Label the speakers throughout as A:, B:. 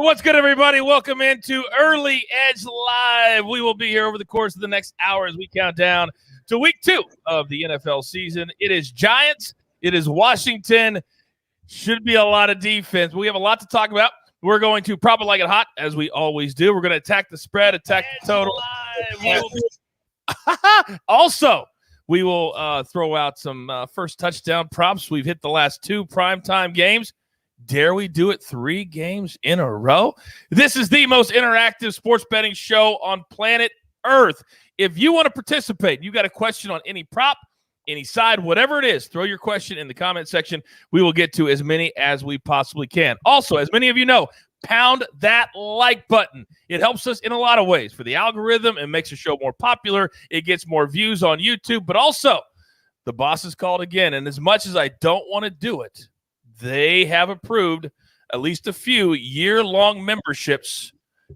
A: What's good, everybody? Welcome into Early Edge Live. We will be here over the course of the next hour as we count down to week 2 of the NFL season. It is Giants. It is Washington. Should be a lot of defense. We have a lot to talk about. We're going to probably like it hot, as we always do. We're going to attack the spread, attack the total. Also, we will throw out some first touchdown props. We've hit the last 2 primetime games. Dare we do it 3 games in a row? This is the most interactive sports betting show on planet Earth. If you want to participate, you got a question on any prop, any side, whatever it is, throw your question in the comment section. We will get to as many as we possibly can. Also, as many of you know, pound that like button. It helps us in a lot of ways for the algorithm. It makes the show more popular. It gets more views on YouTube. But also, the boss is called again. And as much as I don't want to do it, they have approved at least a few year-long memberships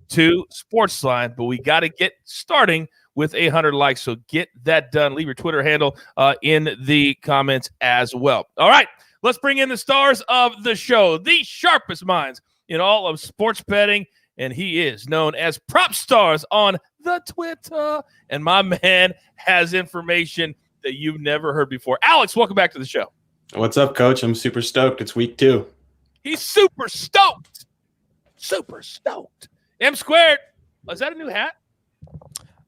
A: to Sportsline, but we got to get starting with 800 likes, so get that done. Leave your Twitter handle in the comments as well. All right, let's bring in the stars of the show, the sharpest minds in all of sports betting, and he is known as Prop Stars on the Twitter, and my man has information that you've never heard before. Alex, welcome back to the show.
B: What's up, Coach? I'm super stoked. It's week 2.
A: He's super stoked. Super stoked. M squared. Is that a new hat?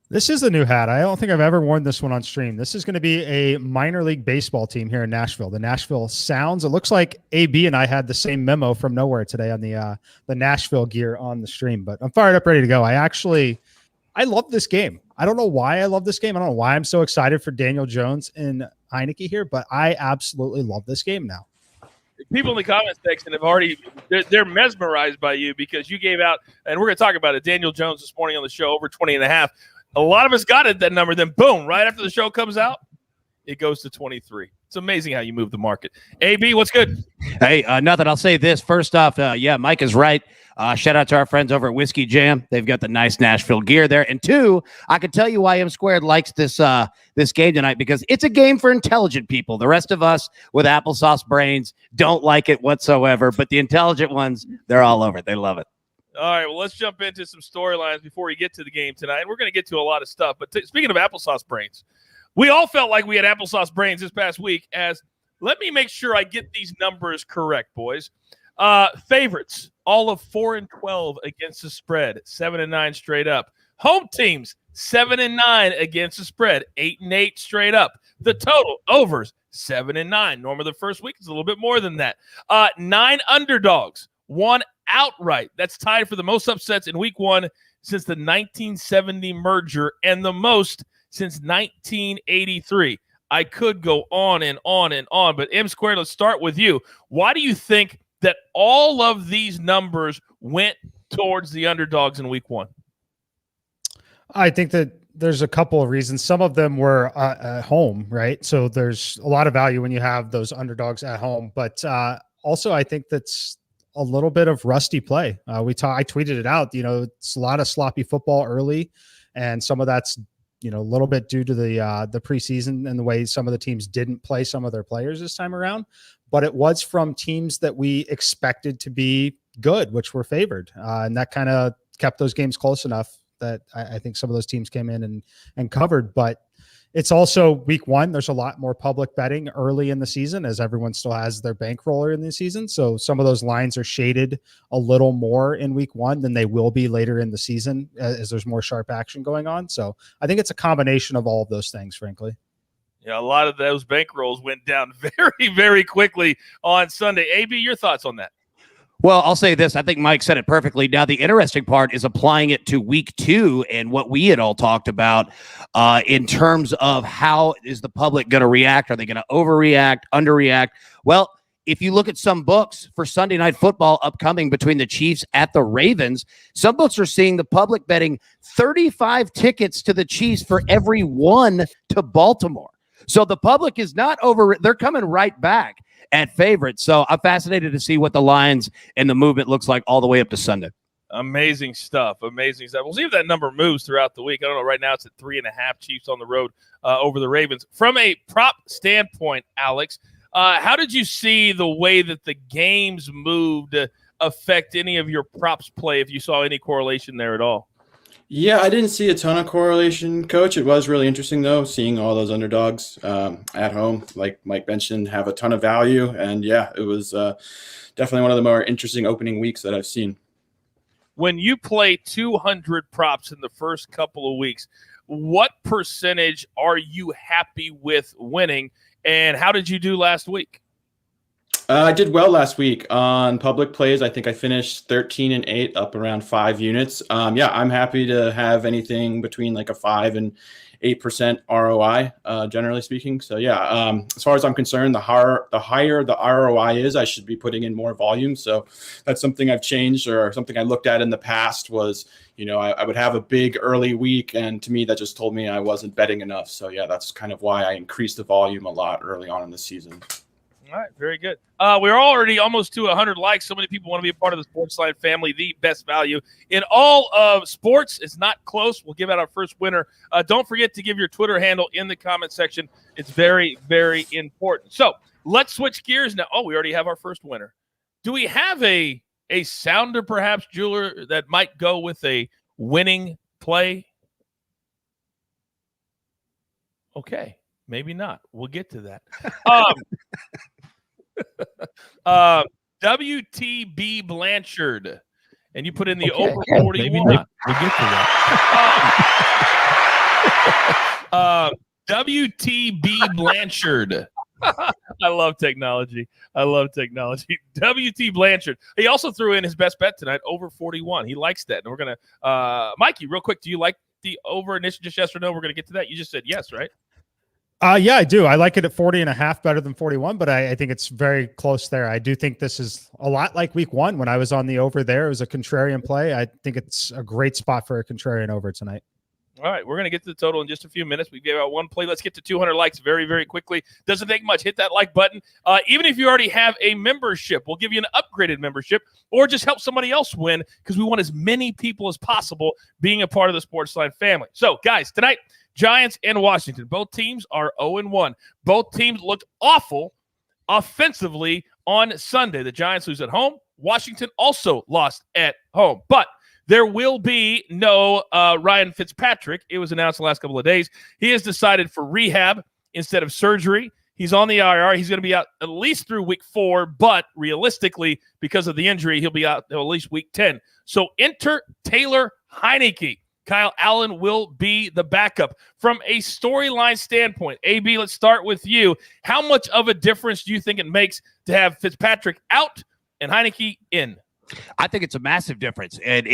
C: This is a new hat. I don't think I've ever worn this one on stream. This is going to be a minor league baseball team here in Nashville. The Nashville Sounds. It looks like AB and I had the same memo from nowhere today on the Nashville gear on the stream. But I'm fired up, ready to go. I love this game. I don't know why I love this game. I don't know why I'm so excited for Daniel Jones and Heineke here, but I absolutely love this game now.
A: People in the comments section have already they're mesmerized by you because you gave out, and we're going to talk about it, Daniel Jones this morning on the show, over 20.5. A lot of us got it, that number. Then boom, right after the show comes out, it goes to 23. It's amazing how you move the market. AB, what's good?
D: Hey, nothing. I'll say this. First off, Mike is right. Shout out to our friends over at Whiskey Jam. They've got the nice Nashville gear there. And 2, I can tell you why M Squared likes this game tonight, because it's a game for intelligent people. The rest of us with applesauce brains don't like it whatsoever, but the intelligent ones, they're all over it. They love it.
A: All right, well, let's jump into some storylines before we get to the game tonight. We're going to get to a lot of stuff. But speaking of applesauce brains, we all felt like we had applesauce brains this past week. Let me make sure I get these numbers correct, boys. Favorites, all of 4-12 against the spread, 7-9 straight up. Home teams, 7-9 against the spread, 8-8 straight up. The total overs, 7-9. Normally the first week is a little bit more than that. 9 underdogs, 1 outright. That's tied for the most upsets in week 1 since the 1970 merger, and the most since 1983. I could go on and on and on, but M Squared, let's start with you. Why do you think that all of these numbers went towards the underdogs in week 1?
C: I think that there's a couple of reasons. Some of them were at home, right? So there's a lot of value when you have those underdogs at home. But also, I think that's a little bit of rusty play. I tweeted it out. It's a lot of sloppy football early, and some of that's a little bit due to the preseason and the way some of the teams didn't play some of their players this time around. But it was from teams that we expected to be good, which were favored, and that kind of kept those games close enough that I think some of those teams came in and covered. But it's also week 1. There's a lot more public betting early in the season, as everyone still has their bankroller in the season. So some of those lines are shaded a little more in week 1 than they will be later in the season as there's more sharp action going on. So I think it's a combination of all of those things, frankly.
A: Yeah, a lot of those bankrolls went down very, very quickly on Sunday. AB, your thoughts on that?
D: Well, I'll say this. I think Mike said it perfectly. Now, the interesting part is applying it to week 2 and what we had all talked about in terms of how is the public going to react? Are they going to overreact, underreact? Well, if you look at some books for Sunday Night Football upcoming between the Chiefs at the Ravens, some books are seeing the public betting 35 tickets to the Chiefs for every 1 to Baltimore. So the public is not over. They're coming right back at favorites. So I'm fascinated to see what the lines and the movement looks like all the way up to Sunday.
A: Amazing stuff. Amazing stuff. We'll see if that number moves throughout the week. I don't know. Right now it's at 3.5 Chiefs on the road over the Ravens. From a prop standpoint, Alex, how did you see the way that the games moved affect any of your props play if you saw any correlation there at all?
B: Yeah, I didn't see a ton of correlation, Coach. It was really interesting, though, seeing all those underdogs at home, like Mike mentioned, have a ton of value. And yeah, it was definitely one of the more interesting opening weeks that I've seen.
A: When you play 200 props in the first couple of weeks, what percentage are you happy with winning, and how did you do last week?
B: I did well last week on public plays. I think I finished 13-8, up around 5 units. Yeah, I'm happy to have anything between like a 5 and 8% ROI, generally speaking. So yeah, as far as I'm concerned, the higher the ROI is, I should be putting in more volume. So that's something I've changed, or something I looked at in the past was, I would have a big early week, and to me, that just told me I wasn't betting enough. So yeah, that's kind of why I increased the volume a lot early on in the season.
A: All right, very good. We're already almost to 100 likes. So many people want to be a part of the Sportsline family, the best value in all of sports. It's not close. We'll give out our first winner. Don't forget to give your Twitter handle in the comment section. It's very, very important. So let's switch gears now. Oh, we already have our first winner. Do we have a sounder, perhaps, Jeweler, that might go with a winning play? Okay, maybe not. We'll get to that. WTB Blanchard, and you put in the over 41.
E: Maybe not. We'll get to that.
A: WTB Blanchard. I love technology. WT Blanchard. He also threw in his best bet tonight, over 41. He likes that. And we're going to Mikey, real quick, do you like the over initially? Just yes or no? We're going to get to that. You just said yes, right?
C: Yeah, I do. I like it at 40.5 better than 41, but I think it's very close there. I do think this is a lot like week 1 when I was on the over there. It was a contrarian play. I think it's a great spot for a contrarian over tonight.
A: All right, we're going to get to the total in just a few minutes. We gave out one play. Let's get to 200 likes very, very quickly. Doesn't take much. Hit that like button. Even if you already have a membership, we'll give you an upgraded membership, or just help somebody else win, because we want as many people as possible being a part of the Sportsline family. So, guys, tonight, Giants and Washington. Both teams are 0-1. Both teams looked awful offensively on Sunday. The Giants lose at home. Washington also lost at home. But there will be no Ryan Fitzpatrick. It was announced the last couple of days. He has decided for rehab instead of surgery. He's on the IR. He's going to be out at least through week 4, but realistically, because of the injury, he'll be out at least week 10. So enter Taylor Heineke. Kyle Allen will be the backup. From a storyline standpoint, AB, let's start with you. How much of a difference do you think it makes to have Fitzpatrick out and Heineke in?
D: I think it's a massive difference. And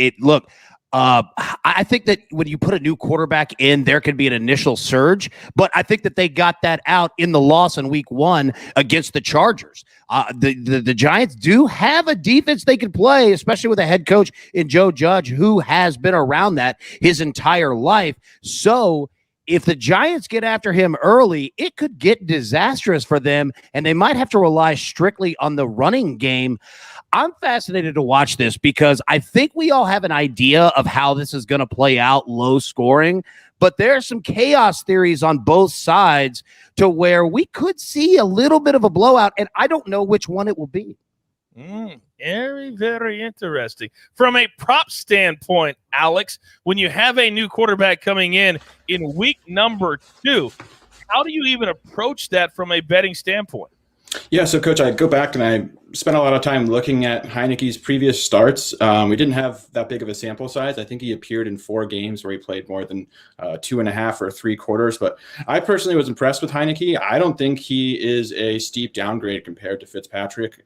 D: I think that when you put a new quarterback in, there can be an initial surge, but I think that they got that out in the loss in week 1 against the Chargers. The Giants do have a defense they can play, especially with a head coach in Joe Judge, who has been around that his entire life. So if the Giants get after him early, it could get disastrous for them, and they might have to rely strictly on the running game. I'm fascinated to watch this because I think we all have an idea of how this is going to play out, low scoring, but there are some chaos theories on both sides to where we could see a little bit of a blowout, and I don't know which one it will be.
A: Very, very interesting. From a prop standpoint, Alex, when you have a new quarterback coming in week number 2, how do you even approach that from a betting standpoint?
B: Yeah, so Coach, I go back and I spent a lot of time looking at Heineke's previous starts. We didn't have that big of a sample size. I think he appeared in 4 games where he played more than 2.5 or 3 quarters. But I personally was impressed with Heineke. I don't think he is a steep downgrade compared to Fitzpatrick.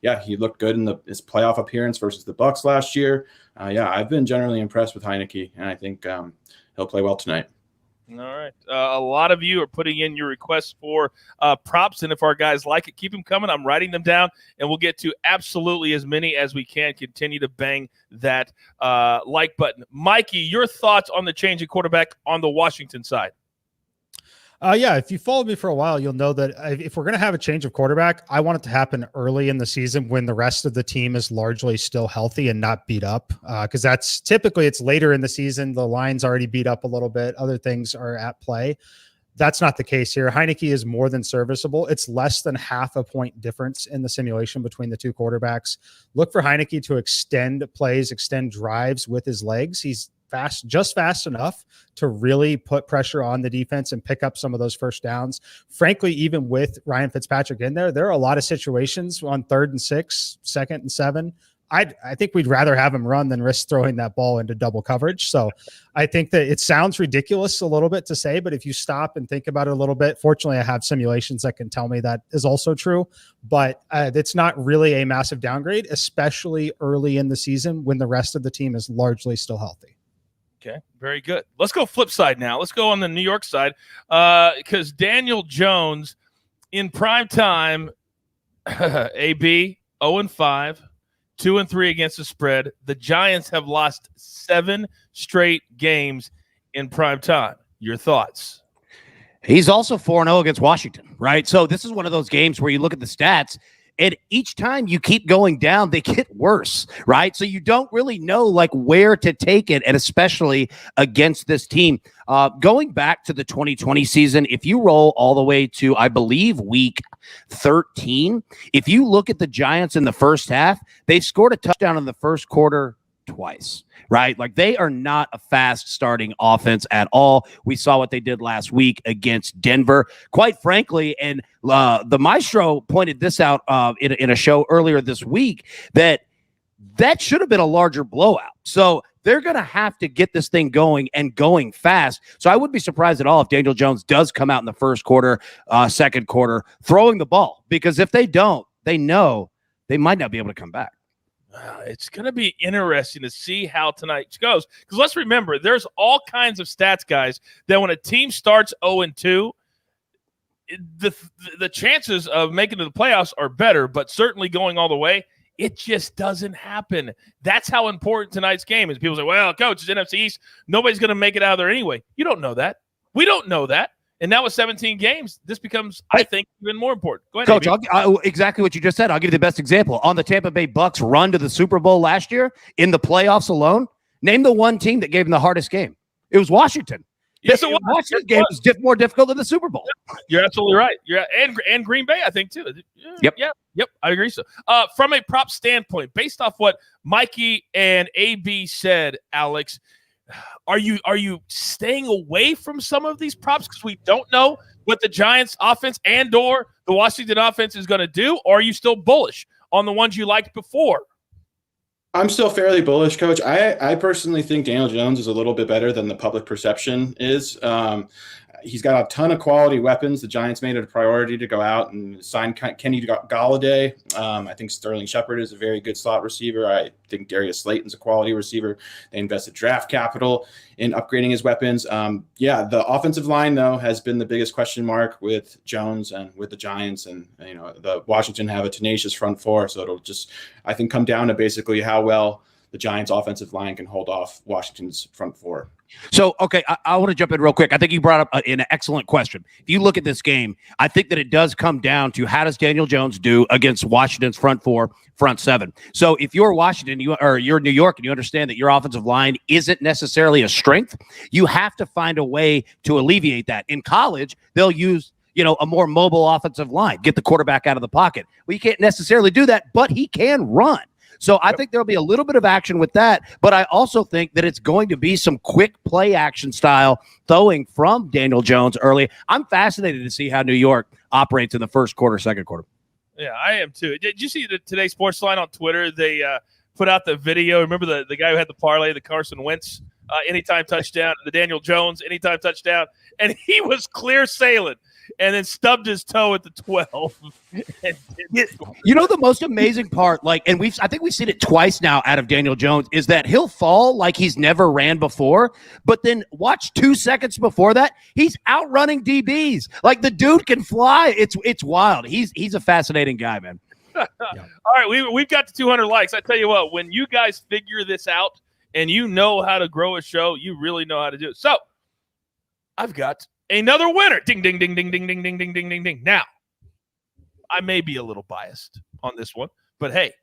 B: Yeah, he looked good in his playoff appearance versus the Bucs last year. Yeah, I've been generally impressed with Heineke, and I think he'll play well tonight.
A: All right. A lot of you are putting in your requests for props, and if our guys like it, keep them coming. I'm writing them down, and we'll get to absolutely as many as we can. Continue to bang that like button. Mikey, your thoughts on the change of quarterback on the Washington side?
C: Yeah, if you followed me for a while, you'll know that if we're going to have a change of quarterback, I want it to happen early in the season when the rest of the team is largely still healthy and not beat up. Because that's typically it's later in the season. The line's already beat up a little bit. Other things are at play. That's not the case here. Heineke is more than serviceable. It's less than half a point difference in the simulation between the two quarterbacks. Look for Heineke to extend plays, extend drives with his legs. He's fast, just fast enough to really put pressure on the defense and pick up some of those first downs. Frankly, even with Ryan Fitzpatrick in there are a lot of situations on 3rd and 6, 2nd and 7. I think we'd rather have him run than risk throwing that ball into double coverage. So I think that it sounds ridiculous a little bit to say, but if you stop and think about it a little bit, fortunately I have simulations that can tell me that is also true, but it's not really a massive downgrade, especially early in the season when the rest of the team is largely still healthy.
A: Okay, very good. Let's go flip side now. Let's go on the New York side because Daniel Jones in prime time, AB 0-5. 2-3 against the spread. The Giants have lost 7 straight games in prime time. Your thoughts?
D: He's also 4-0 against Washington, right? So this is one of those games where you look at the stats, and each time you keep going down, they get worse, right? So you don't really know like where to take it, and especially against this team. Going back to the 2020 season, if you roll all the way to, I believe, week 13, if you look at the Giants in the first half, they've scored a touchdown in the first quarter twice, right? Like they are not a fast starting offense at all. We saw what they did last week against Denver, quite frankly. And the Maestro pointed this out in a show earlier this week that should have been a larger blowout. So they're going to have to get this thing going and going fast. So I wouldn't be surprised at all if Daniel Jones does come out in the first quarter, second quarter, throwing the ball, because if they don't, they know they might not be able to come back.
A: It's going to be interesting to see how tonight goes. Because let's remember, there's all kinds of stats, guys, that when a team starts 0-2, the chances of making it to the playoffs are better, but certainly going all the way, it just doesn't happen. That's how important tonight's game is. People say, well, coach, it's NFC East. Nobody's going to make it out of there anyway. You don't know that. We don't know that. And now with 17 games, this becomes, I think, even more important. Go ahead,
D: Coach. Exactly what you just said. I'll give you the best example. On the Tampa Bay Bucks run to the Super Bowl last year, in the playoffs alone, name the one team that gave them the hardest game. It was Washington.
A: Yes,
D: Washington's game was more difficult than the Super Bowl.
A: You're absolutely right. And Green Bay, I think, too. Yep. I agree. So, from a prop standpoint, based off what Mikey and AB said, Alex, are you staying away from some of these props because we don't know what the Giants offense and or the Washington offense is going to do? Or are you still bullish on the ones you liked before?
B: I'm still fairly bullish, Coach. I personally think Daniel Jones is a little bit better than the public perception is. He's got a ton of quality weapons. The Giants made it a priority to go out and sign Kenny Golladay. I think Sterling Shepard is a very good slot receiver. I think Darius Slayton's a quality receiver. They invested draft capital in upgrading his weapons. The offensive line, though, has been the biggest question mark with Jones and with the Giants. And, the Washington have a tenacious front four. So it'll just, I think, come down to basically how well the Giants offensive line can hold off Washington's front four.
D: So, okay, I want to jump in real quick. I think you brought up an excellent question. If you look at this game, I think that it does come down to how does Daniel Jones do against Washington's front four, front seven. So if you're Washington or you're New York and you understand that your offensive line isn't necessarily a strength, you have to find a way to alleviate that. In college, they'll use a more mobile offensive line, get the quarterback out of the pocket. Well, you can't necessarily do that, but he can run. So I think there'll be a little bit of action with that, but I also think that it's going to be some quick play action style throwing from Daniel Jones early. I'm fascinated to see how New York operates in the first quarter, second quarter.
A: Yeah, I am too. Did you see the Today Sports Line on Twitter? They put out the video. Remember the guy who had the parlay, the Carson Wentz anytime touchdown, the Daniel Jones anytime touchdown, and he was clear sailing. And then stubbed his toe at the 12.
D: The most amazing part, I think we've seen it twice now out of Daniel Jones, is that he'll fall like he's never ran before, but then watch 2 seconds before that, he's outrunning DBs. Like the dude can fly. It's wild. He's a fascinating guy, man.
A: Yeah. All right, we've got to 200 likes. I tell you what, when you guys figure this out and you know how to grow a show, you really know how to do it. So I've got another winner. Ding, ding, ding, ding, ding, ding, ding, ding, ding, ding, ding. Now, I may be a little biased on this one, but hey,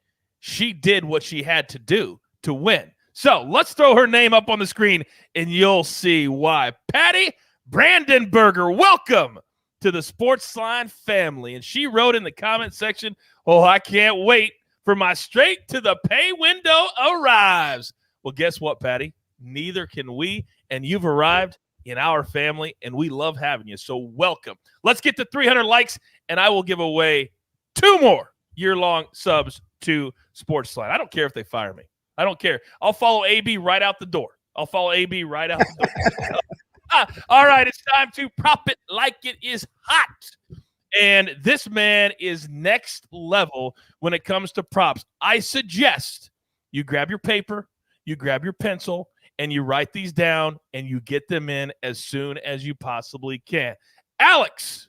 A: she did what she had to do to win. So let's throw her name up on the screen and you'll see why. Patty Brandenburger, welcome to the Sportsline family. And she wrote in the comment section, oh, I can't wait for my straight to the pay window arrives. Well, guess what, Patty? Neither can we. And you've arrived in our family, and we love having you. So welcome. Let's get to 300 likes, and I will give away 2 more year-long subs to Sportsline. I don't care if they fire me. I don't care. I'll follow AB right out the door. All right, it's time to prop it like it is hot. And this man is next level when it comes to props. I suggest you grab your paper, you grab your pencil, and you write these down, and you get them in as soon as you possibly can. Alex,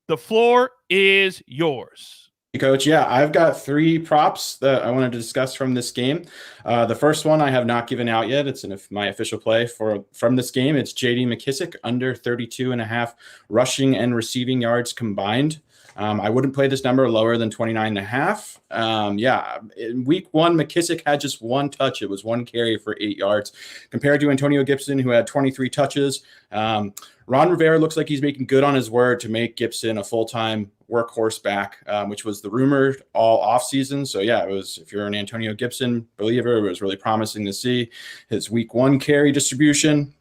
A: the floor is yours.
B: Coach, yeah, I've got 3 props that I wanted to discuss from this game. The first one I have not given out yet. It's in my official play from this game. It's J.D. McKissic under 32.5 rushing and receiving yards combined. I wouldn't play this number lower than 29.5. Yeah, in week 1, McKissic had just 1 touch. It was 1 carry for 8 yards compared to Antonio Gibson, who had 23 touches. Ron Rivera looks like he's making good on his word to make Gibson a full-time workhorse back, which was the rumor all offseason. So, yeah, it was, if you're an Antonio Gibson believer, it was really promising to see his week 1 carry distribution.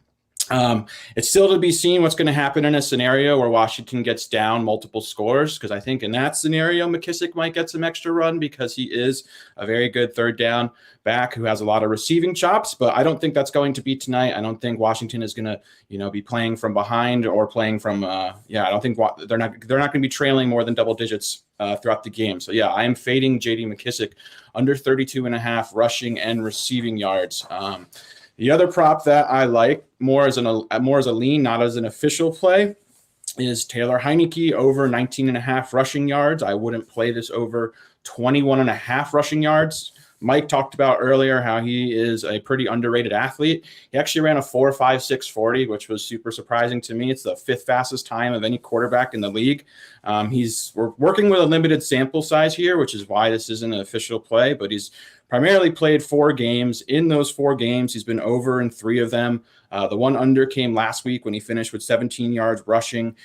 B: It's still to be seen what's going to happen in a scenario where Washington gets down multiple scores, because I think in that scenario, McKissic might get some extra run because he is a very good third down back who has a lot of receiving chops, but I don't think that's going to be tonight. I don't think Washington is going to, be playing from behind or playing from, I don't think they're not going to be trailing more than double digits throughout the game. So yeah, I am fading JD McKissic under 32.5 rushing and receiving yards. The other prop that I like more as a lean, not as an official play, is Taylor Heineke over 19.5 rushing yards. I wouldn't play this over 21.5 rushing yards. Mike talked about earlier how he is a pretty underrated athlete. He actually ran a 4.56 40, which was super surprising to me. It's the 5th fastest time of any quarterback in the league. We're working with a limited sample size here, which is why this isn't an official play, but he's primarily played 4 games. In those 4 games, he's been over in 3 of them. The one under came last week when he finished with 17 yards rushing.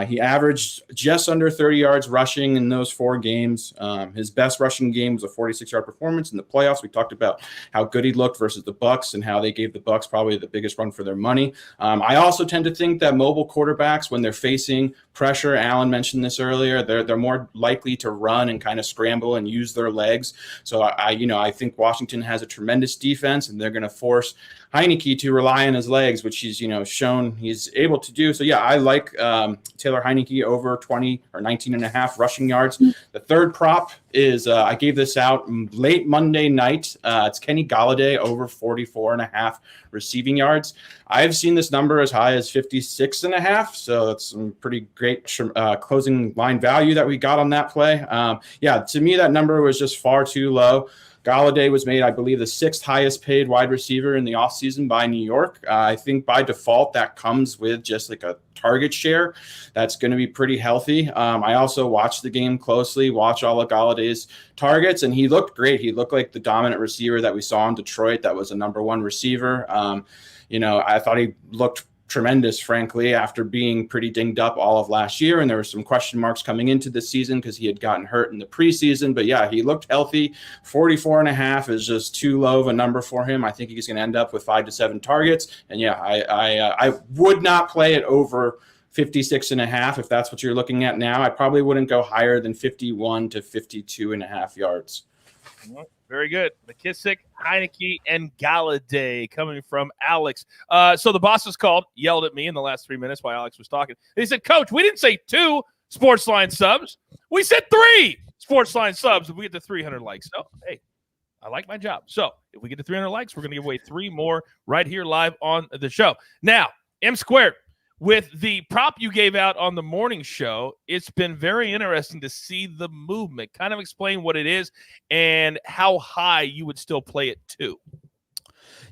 B: He averaged just under 30 yards rushing in those 4 games. His best rushing game was a 46-yard performance in the playoffs. We talked about how good he looked versus the Bucs and how they gave the Bucs probably the biggest run for their money. I also tend to think that mobile quarterbacks, when they're facing pressure, Alan mentioned this earlier, they're more likely to run and kind of scramble and use their legs. So I think Washington has a tremendous defense, and they're going to force Heineke to rely on his legs, which he's shown he's able to do. So yeah, I like Taylor Heineke over 20 or 19.5 rushing yards. The third prop is I gave this out late Monday night. It's Kenny Galladay over 44.5 receiving yards. I've seen this number as high as 56.5, so that's some pretty great closing line value that we got on that play. To me, that number was just far too low. Galladay was made, I believe, the 6th highest paid wide receiver in the offseason by New York. I think by default that comes with just like a target share that's going to be pretty healthy. I also watched the game closely, watch all of Galladay's targets, and he looked great. He looked like the dominant receiver that we saw in Detroit. That was a number 1 receiver. I thought he looked tremendous, frankly, after being pretty dinged up all of last year. And there were some question marks coming into the season because he had gotten hurt in the preseason. But yeah, he looked healthy. 44.5 is just too low of a number for him. I think he's going to end up with 5 to 7 targets. And yeah, I would not play it over 56.5 if that's what you're looking at now. I probably wouldn't go higher than 51 to 52.5 yards.
A: Very good. McKissic, Heineke, and Galladay coming from Alex. So the bosses yelled at me in the last 3 minutes while Alex was talking. They said, Coach, we didn't say 2 Sportsline subs. We said 3 Sportsline subs if we get to 300 likes. So, hey, I like my job. So if we get to 300 likes, we're going to give away 3 more right here live on the show. Now, M Squared, with the prop you gave out on the morning show, it's been very interesting to see the movement. Kind of explain what it is and how high you would still play it to.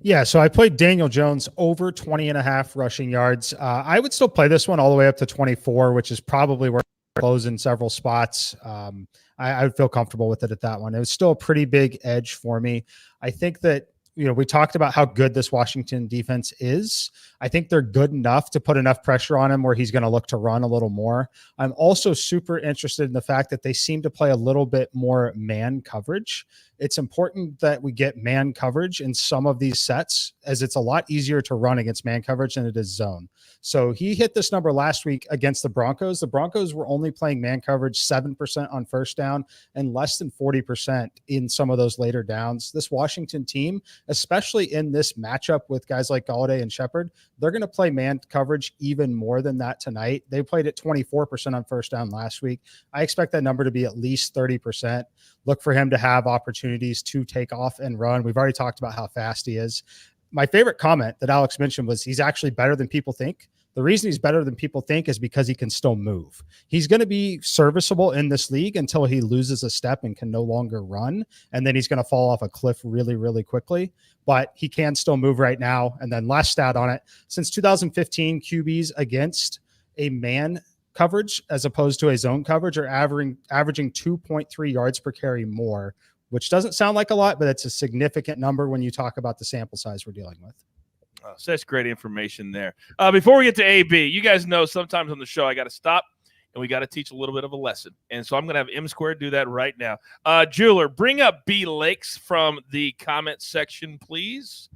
C: Yeah, so I played Daniel Jones over 20.5 rushing yards. I would still play this one all the way up to 24, which is probably where I close in several spots. I would feel comfortable with it at that one. It was still a pretty big edge for me. I think that we talked about how good this Washington defense is. I think they're good enough to put enough pressure on him where he's going to look to run a little more. I'm also super interested in the fact that they seem to play a little bit more man coverage. It's important that we get man coverage in some of these sets, as it's a lot easier to run against man coverage than it is zone. So he hit this number last week against the Broncos. The Broncos were only playing man coverage 7% on first down and less than 40% in some of those later downs. This Washington team, especially in this matchup with guys like Galladay and Shepard, they're going to play man coverage even more than that tonight. They played at 24% on first down last week. I expect that number to be at least 30%. Look for him to have opportunities to take off and run. We've already talked about how fast he is. My favorite comment that Alex mentioned was he's actually better than people think. The reason he's better than people think is because he can still move. He's going to be serviceable in this league until he loses a step and can no longer run. And then he's going to fall off a cliff really, really quickly. But he can still move right now. And then last stat on it, since 2015, QBs against a man coverage as opposed to a zone coverage are averaging 2.3 yards per carry more, which doesn't sound like a lot, but it's a significant number when you talk about the sample size we're dealing with.
A: Oh, so that's great information there. Before we get to AB, you guys know sometimes on the show I got to stop and we got to teach a little bit of a lesson. And so I'm going to have M Squared do that right now. Jeweler, bring up B Lakes from the comment section, please.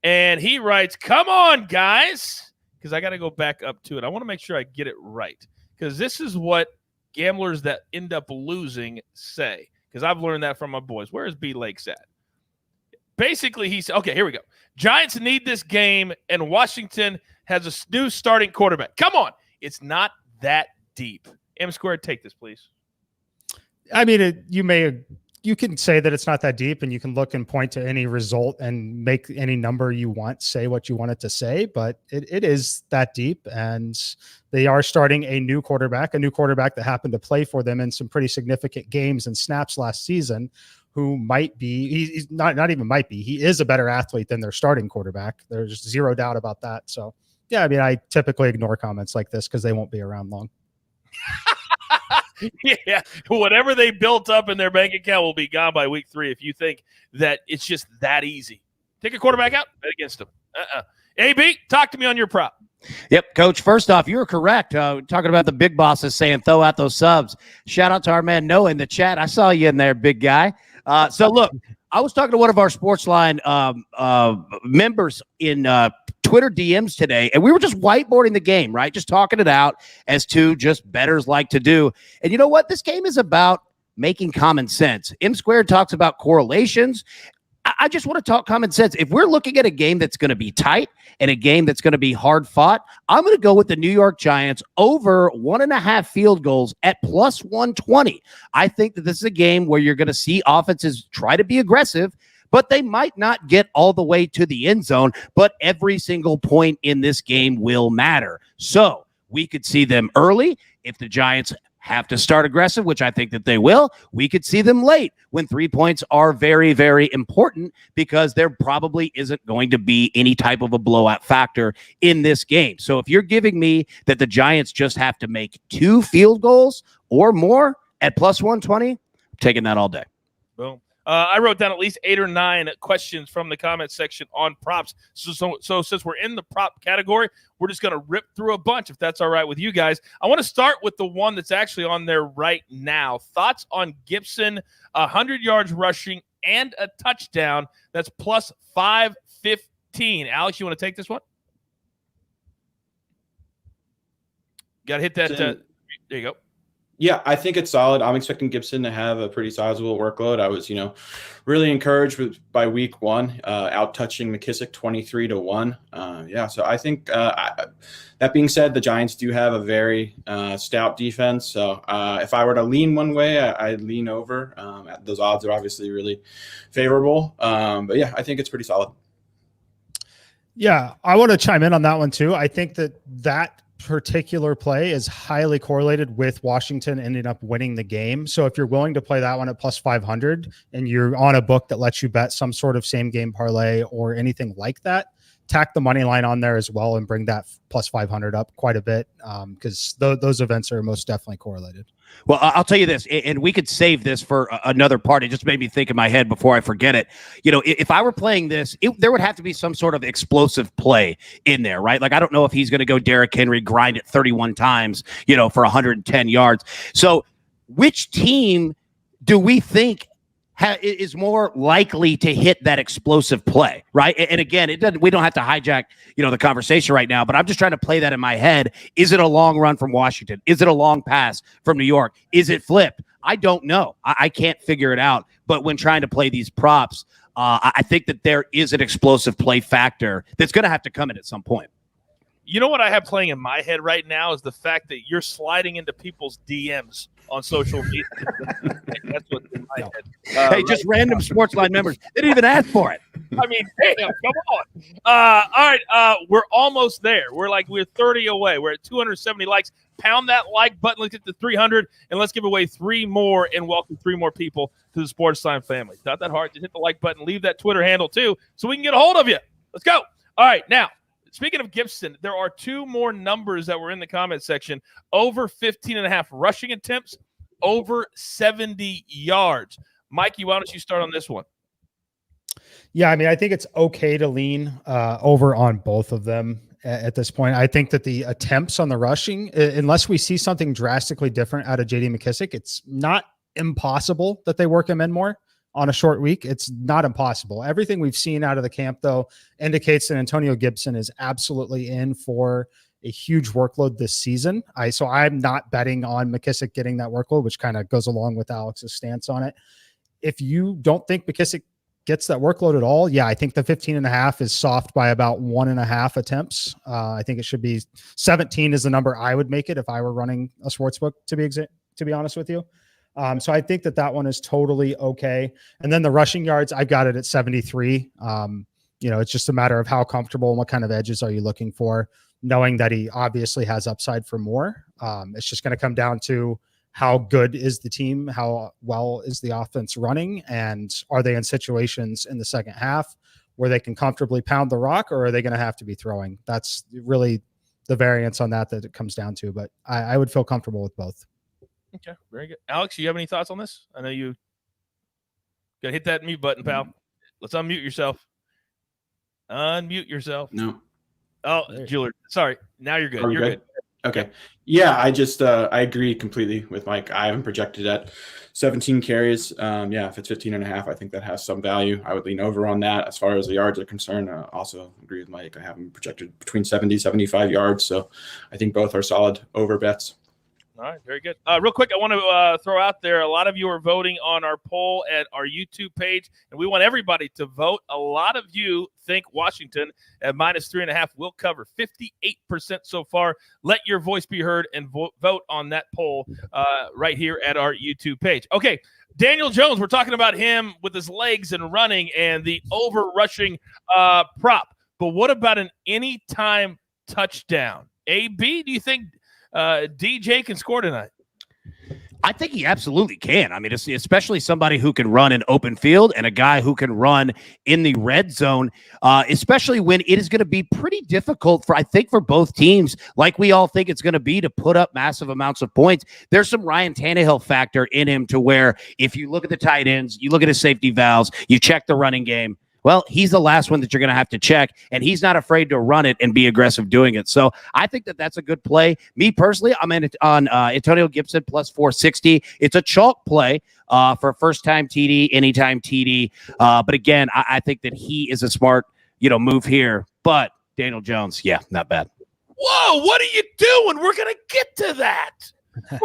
A: And he writes, come on, guys, because I got to go back up to it. I want to make sure I get it right, because this is what gamblers that end up losing say, because I've learned that from my boys. Where is B Lakes at? Basically, he said, okay, here we go. Giants need this game, and Washington has a new starting quarterback. Come on. It's not that deep. M Squared, take this, please.
C: I mean, you can say that it's not that deep, and you can look and point to any result and make any number you want, say what you want it to say, but it is that deep, and they are starting a new quarterback that happened to play for them in some pretty significant games and snaps last season, who might be, he's not even might be, he is a better athlete than their starting quarterback. There's zero doubt about that. So, yeah, I mean, I typically ignore comments like this because they won't be around long.
A: Yeah, whatever they built up in their bank account will be gone by week 3 if you think that it's just that easy. Take a quarterback out, bet against them. AB, talk to me on your prop.
D: Yep, Coach. First off, you're correct. Talking about the big bosses saying throw out those subs. Shout out to our man Noah in the chat. I saw you in there, big guy. So look, I was talking to one of our Sportsline members in Twitter DMs today, and we were just whiteboarding the game, right? Just talking it out as two just bettors like to do. And you know what? This game is about making common sense. M Squared talks about correlations. I just want to talk common sense. If we're looking at a game that's going to be tight and a game that's going to be hard fought, I'm going to go with the New York Giants over 1.5 field goals at plus 120. I think that this is a game where you're going to see offenses try to be aggressive, but they might not get all the way to the end zone, but every single point in this game will matter. So we could see them early if the Giants have to start aggressive, which I think that they will. We could see them late when 3 points are very, very important, because there probably isn't going to be any type of a blowout factor in this game. So if you're giving me that the Giants just have to make 2 field goals or more at plus 120, I'm taking that all day.
A: Boom. I wrote down at least 8 or 9 questions from the comment section on props. So since we're in the prop category, we're just going to rip through a bunch, if that's all right with you guys. I want to start with the one that's actually on there right now. Thoughts on Gibson, 100 yards rushing and a touchdown. That's plus 515. Alex, you want to take this one? Got to hit that. There you go.
B: Yeah, I think it's solid. I'm expecting Gibson to have a pretty sizable workload. I was, really encouraged by week 1, out touching McKissick 23-1. So I think that being said, the Giants do have a very stout defense. So if I were to lean one way, I'd lean over. Those odds are obviously really favorable. But yeah, I think it's pretty solid.
C: Yeah, I want to chime in on that one too. I think that particular play is highly correlated with Washington ending up winning the game. So if you're willing to play that one at plus 500 and you're on a book that lets you bet some sort of same game parlay or anything like that, tack the money line on there as well and bring that plus 500 up quite a bit, because those events are most definitely correlated.
D: Well, I'll tell you this, and we could save this for another part. It just made me think in my head before I forget it. If I were playing this, there would have to be some sort of explosive play in there, right? Like, I don't know if he's going to go Derrick Henry, grind it 31 times, for 110 yards. So which team do we think is more likely to hit that explosive play, right? And again, we don't have to hijack, the conversation right now, but I'm just trying to play that in my head. Is it a long run from Washington? Is it a long pass from New York? Is it flipped? I don't know. I can't figure it out. But when trying to play these props, I think that there is an explosive play factor that's going to have to come in at some point.
A: You know what I have playing in my head right now is the fact that you're sliding into people's DMs on social media. That's what's in my head.
D: Hey, just random Sportsline members. They didn't even ask for it.
A: I mean, damn, come on. All right, we're almost there. We're 30 away. We're at 270 likes. Pound that like button. Let's get to 300, and let's give away 3 more and welcome 3 more people to the Sportsline family. Not that hard. Just hit the like button. Leave that Twitter handle, too, so we can get a hold of you. Let's go. All right, now, speaking of Gibson, there are 2 more numbers that were in the comment section. Over 15.5 rushing attempts, over 70 yards. Mikey, why don't you start on this one?
C: Yeah, I mean, I think it's okay to lean over on both of them at this point. I think that the attempts on the rushing, unless we see something drastically different out of J.D. McKissic, it's not impossible that they work him in more on a short week. It's not impossible. Everything we've seen out of the camp, though, indicates that Antonio Gibson is absolutely in for a huge workload this season. So I'm not betting on McKissic getting that workload, which kind of goes along with Alex's stance on it. If you don't think McKissic gets that workload at all, yeah, I think the 15.5 is soft by about 1.5 attempts. I think it should be 17 is the number I would make it if I were running a sportsbook, to be honest with you. So I think that one is totally okay. And then the rushing yards, I've got it at 73. It's just a matter of how comfortable and what kind of edges are you looking for, knowing that he obviously has upside for more. It's just going to come down to how good is the team, how well is the offense running, and are they in situations in the second half where they can comfortably pound the rock, or are they going to have to be throwing? That's really the variance on that it comes down to, but I would feel comfortable with both.
A: Okay, very good. Alex, you have any thoughts on this? I know you got to hit that mute button, pal. Let's unmute yourself. Unmute yourself.
B: No.
A: Oh, Julie, sorry. Now you're good. You're good.
B: Okay. Yeah, I just I agree completely with Mike. I haven't projected at 17 carries. If it's 15.5, I think that has some value. I would lean over on that. As far as the yards are concerned, I also agree with Mike. I haven't projected between 70, 75 yards. So I think both are solid over bets.
A: All right, very good. Real quick, I want to throw out there, a lot of you are voting on our poll at our YouTube page, and we want everybody to vote. A lot of you think Washington at -3.5 will cover. 58% so far. Let your voice be heard and vote on that poll right here at our YouTube page. Okay, Daniel Jones, we're talking about him with his legs and running and the over-rushing prop. But what about an anytime touchdown? AB, do you think DJ can score tonight?
D: I think he absolutely can. I mean, especially somebody who can run an open field and a guy who can run in the red zone, especially when it is going to be pretty difficult for both teams, like we all think it's going to be, to put up massive amounts of points. There's some Ryan Tannehill factor in him to where if you look at the tight ends, you look at his safety valves, you check the running game, well, he's the last one that you're going to have to check, and he's not afraid to run it and be aggressive doing it. So I think that that's a good play. Me personally, I'm in on Antonio Gibson plus 460. It's a chalk play for first-time TD, anytime TD. But again, I think that he is a smart, move here. But Daniel Jones, yeah, not bad.
A: Whoa, what are you doing? We're going to get to that.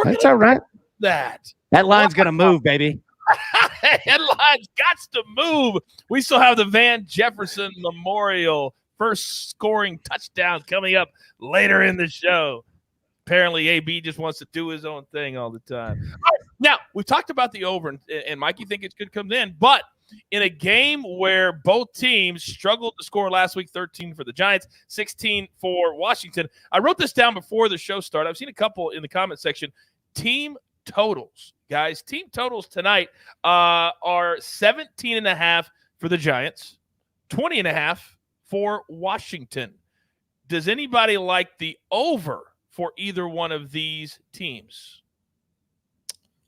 D: That's all right.
A: That
D: line's going to move, baby.
A: Headlines got to move. We still have the Van Jefferson Memorial first scoring touchdown coming up later in the show. Apparently, AB just wants to do his own thing all the time. All right, now, we've talked about the over, and Mike, you think it could come in, but in a game where both teams struggled to score last week, 13 for the Giants, 16 for Washington. I wrote this down before the show started. I've seen a couple in the comment section. Team totals. Guys, team totals tonight are 17.5 for the Giants, 20.5 for Washington. Does anybody like the over for either one of these teams?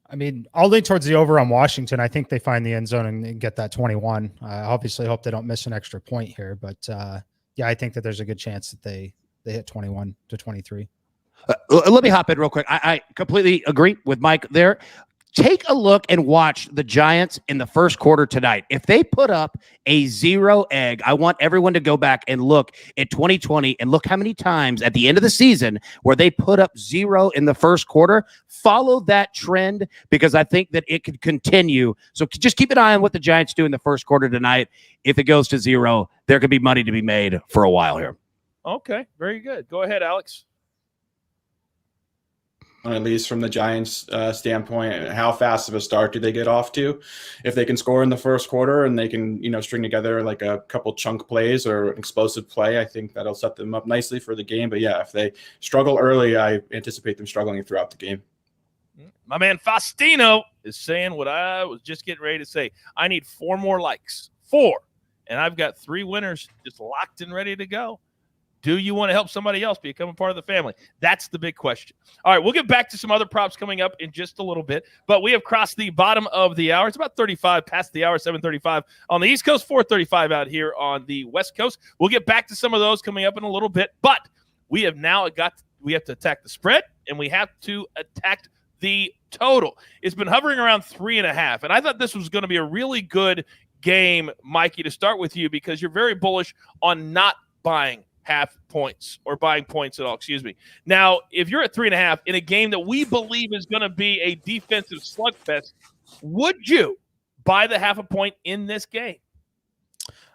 C: I mean, I'll lean towards the over on Washington. I think they find the end zone and get that 21. I obviously hope they don't miss an extra point here, but yeah, I think that there's a good chance that they hit 21 to 23.
D: Let me hop in real quick. I completely agree with Mike there. Take a look and watch the Giants in the first quarter tonight. If they put up a 0 egg, I want everyone to go back and look at 2020 and look how many times at the end of the season where they put up 0 in the first quarter. Follow that trend because I think that it could continue. So just keep an eye on what the Giants do in the first quarter tonight. If it goes to 0, there could be money to be made for a while here.
A: Okay, very good. Go ahead, Alex.
B: At least from the Giants' standpoint, how fast of a start do they get off to? If they can score in the first quarter and they can, string together like a couple chunk plays or an explosive play, I think that'll set them up nicely for the game. But yeah, if they struggle early, I anticipate them struggling throughout the game.
A: My man Faustino is saying what I was just getting ready to say. I need 4 more likes. 4. And I've got 3 winners just locked and ready to go. Do you want to help somebody else become a part of the family? That's the big question. All right, we'll get back to some other props coming up in just a little bit, but we have crossed the bottom of the hour. It's about 35 past the hour, 7:35 on the East Coast, 4:35 out here on the West Coast. We'll get back to some of those coming up in a little bit, but we have to attack the spread, and we have to attack the total. It's been hovering around 3.5, and I thought this was going to be a really good game, Mikey, to start with you because you're very bullish on not buying half points or buying points at all. Excuse me. Now, if you're at 3.5 in a game that we believe is going to be a defensive slugfest, would you buy the half a point in this game?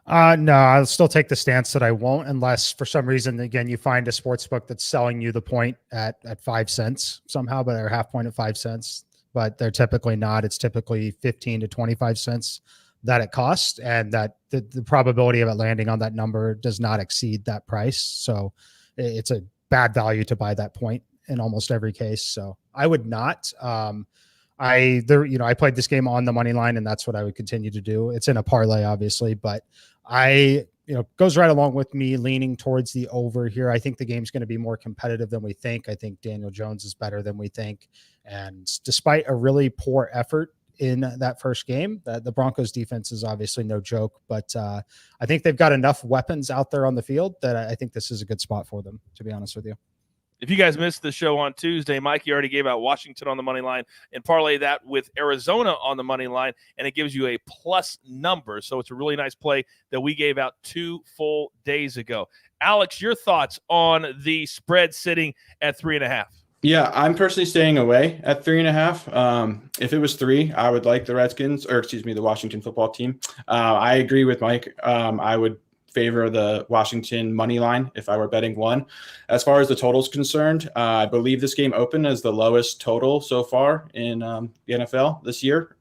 C: No, I'll still take the stance that I won't unless for some reason, again, you find a sports book that's selling you the point at 5 cents somehow, but they're half point at 5 cents, but they're typically not. It's typically 15 to 25 cents that it costs, and that the probability of it landing on that number does not exceed that price. So it's a bad value to buy that point in almost every case. So I would not. I played this game on the money line, and that's what I would continue to do. It's in a parlay, obviously, but goes right along with me leaning towards the over here. I think the game's going to be more competitive than we think. I think Daniel Jones is better than we think. And despite a really poor effort in that first game, the Broncos defense is obviously no joke, but I think they've got enough weapons out there on the field that I think this is a good spot for them, to be honest with you.
A: If you guys missed the show on Tuesday, Mikey already gave out Washington on the money line and parlay that with Arizona on the money line, and it gives you a plus number. So it's a really nice play that we gave out 2 full days ago. Alex, your thoughts on the spread sitting at 3.5?
B: Yeah, I'm personally staying away at 3.5. If it was 3, I would like the the Washington football team. I agree with Mike. I would favor the Washington money line if I were betting 1. As far as the total is concerned, I believe this game opened as the lowest total so far in the NFL this year.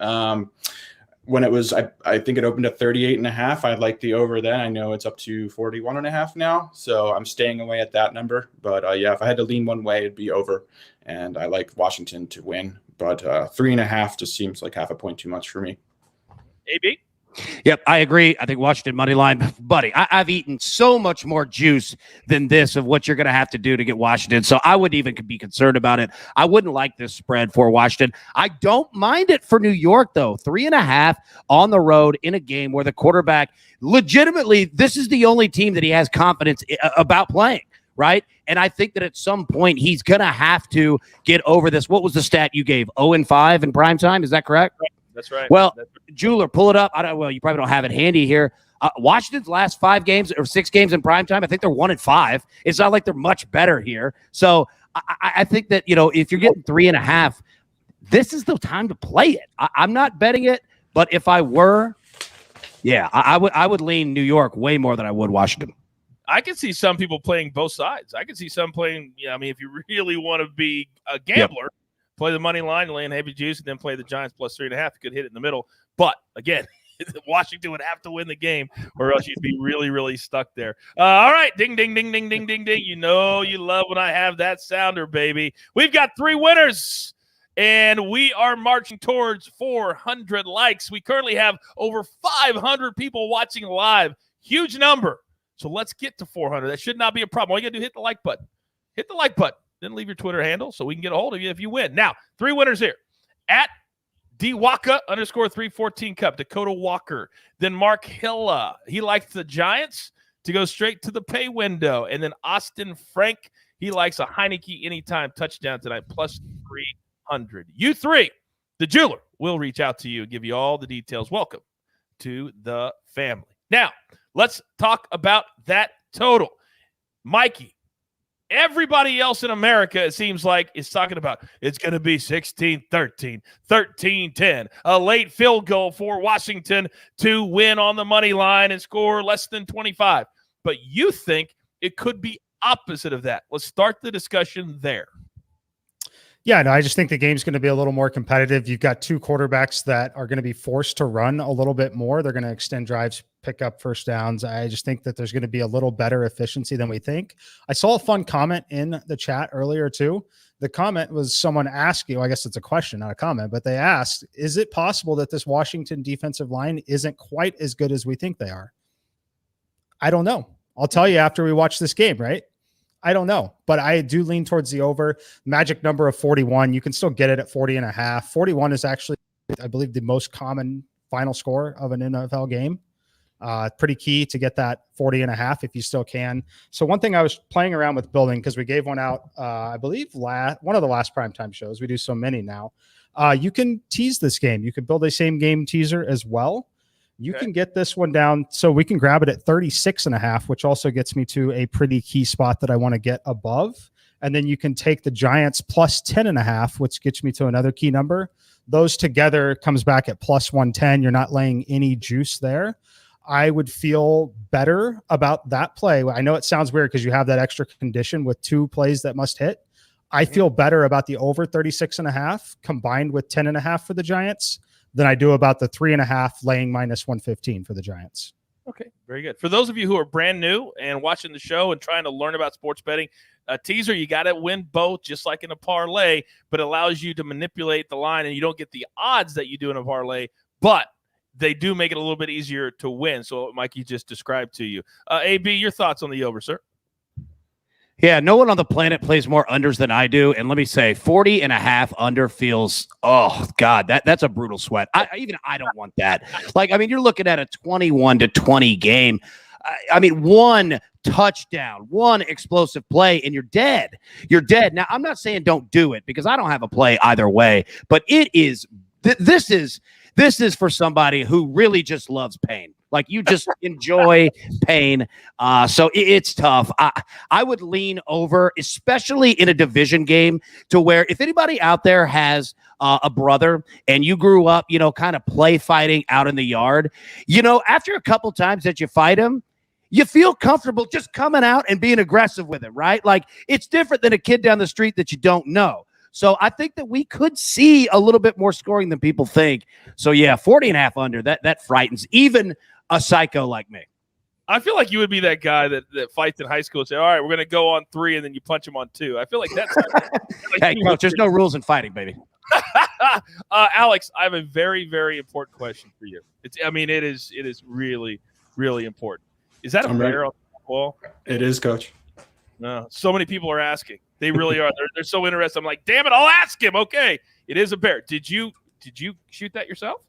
B: When it was, I think it opened at 38.5. I like the over then. I know it's up to 41.5 now. So I'm staying away at that number. But yeah, if I had to lean one way, it'd be over. And I like Washington to win. But 3.5 just seems like half a point too much for me.
A: AB?
D: Yep, I agree. I think Washington money line, buddy. I've eaten so much more juice than this of what you're going to have to do to get Washington. So I wouldn't even be concerned about it. I wouldn't like this spread for Washington. I don't mind it for New York, though. 3.5 on the road in a game where the quarterback, legitimately, this is the only team that he has confidence about playing, right? And I think that at some point he's going to have to get over this. What was the stat you gave? 0-5 in primetime? Is that correct?
A: That's right.
D: Well, Jeweler, pull it up. You probably don't have it handy here. Washington's last 5 games or 6 games in primetime, I think they're 1-5. It's not like they're much better here. So I think that, if you're getting 3.5, this is the time to play it. I'm not betting it, but if I were, yeah, I would lean New York way more than I would Washington.
A: I can see some people playing both sides. I can see some playing, if you really want to be a gambler, play the money line, lay in heavy juice, and then play the Giants plus 3.5. You could hit it in the middle. But, again, Washington would have to win the game or else you'd be really, really stuck there. All right. Ding, ding, ding, ding, ding, ding, ding. You know you love when I have that sounder, baby. We've got 3 winners, and we are marching towards 400 likes. We currently have over 500 people watching live. Huge number. So let's get to 400. That should not be a problem. All you got to do is hit the like button. Hit the like button. Then leave your Twitter handle so we can get a hold of you if you win. Now, 3 winners here. At DWaka_314 Cup, Dakota Walker. Then Mark Hilla. He likes the Giants to go straight to the pay window. And then Austin Frank. He likes a Heineke anytime touchdown tonight, plus 300. You three, the jeweler, will reach out to you and give you all the details. Welcome to the family. Now, let's talk about that total. Mikey, everybody else in America, it seems like, is talking about it's going to be 16-13, 13-10, a late field goal for Washington to win on the money line and score less than 25. But you think it could be opposite of that. Let's start the discussion there.
C: Yeah, no, I just think the game's going to be a little more competitive. You've got 2 quarterbacks that are going to be forced to run a little bit more. They're going to extend drives, pick up first downs. I just think that there's going to be a little better efficiency than we think. I saw a fun comment in the chat earlier too. The comment was someone asking, well, I guess it's a question, not a comment, but they asked, is it possible that this Washington defensive line isn't quite as good as we think they are? I don't know. I'll tell you after we watch this game, right? I don't know, but I do lean towards the over. Magic number of 41. You can still get it at 40.5. 41 is actually, I believe, the most common final score of an NFL game. Pretty key to get that 40.5 if you still can. So one thing I was playing around with building, because we gave one out, I believe, one of the last primetime shows. We do so many now. You can tease this game. You could build a same game teaser as well. You can get this one down, so we can grab it at 36.5, which also gets me to a pretty key spot that I want to get above. And then you can take the Giants plus 10.5, which gets me to another key number. Those together comes back at plus 110. You're not laying any juice there. I would feel better about that play. I know it sounds weird because you have that extra condition with 2 plays that must hit. I feel better about the over 36.5 combined with 10.5 for the Giants than I do about the 3.5 laying minus 115 for the Giants.
A: Okay, very good. For those of you who are brand new and watching the show and trying to learn about sports betting, a teaser, you got to win both, just like in a parlay, but it allows you to manipulate the line, and you don't get the odds that you do in a parlay, but they do make it a little bit easier to win. So what Mikey just described to you. AB, your thoughts on the over, sir?
D: Yeah, no one on the planet plays more unders than I do. And let me say, 40.5 under feels, oh, God, that's a brutal sweat. I don't want that. Like, I mean, you're looking at a 21-20 game. I mean, one touchdown, one explosive play, and you're dead. You're dead. Now, I'm not saying don't do it because I don't have a play either way, but it is this is for somebody who really just loves pain. Like, you just enjoy pain. So it's tough. I would lean over, especially in a division game, to where if anybody out there has a brother and you grew up, kind of play fighting out in the yard, after a couple times that you fight him, you feel comfortable just coming out and being aggressive with it, right? Like, it's different than a kid down the street that you don't know. So I think that we could see a little bit more scoring than people think. So, yeah, 40.5 under, that frightens even a psycho like me.
A: I feel like you would be that guy that fights in high school and say, all right, we're going to go on 3, and then you punch him on 2. I feel like that's
D: hey, coach, there's no rules in fighting, baby.
A: Alex, I have a very, very important question for you. It is really, really important. Is that a bear on the wall?
B: It is, coach.
A: No, so many people are asking. They really are. They're so interested. I'm like, damn it, I'll ask him. Okay, it is a bear. Did you shoot that yourself?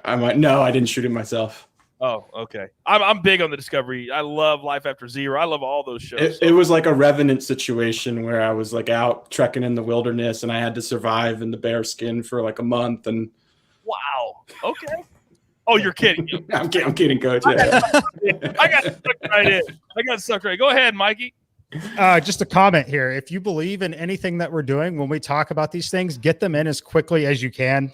B: No, I didn't shoot it myself.
A: Oh, okay. I'm big on the Discovery. I love Life After Zero. I love all those shows.
B: It was like a Revenant situation where I was like out trekking in the wilderness and I had to survive in the bear skin for like a month. And
A: wow. Okay. Oh, you're kidding.
B: I'm kidding, coach. Yeah.
A: I got sucked right in. Go ahead, Mikey.
C: Just a comment here. If you believe in anything that we're doing, when we talk about these things, get them in as quickly as you can.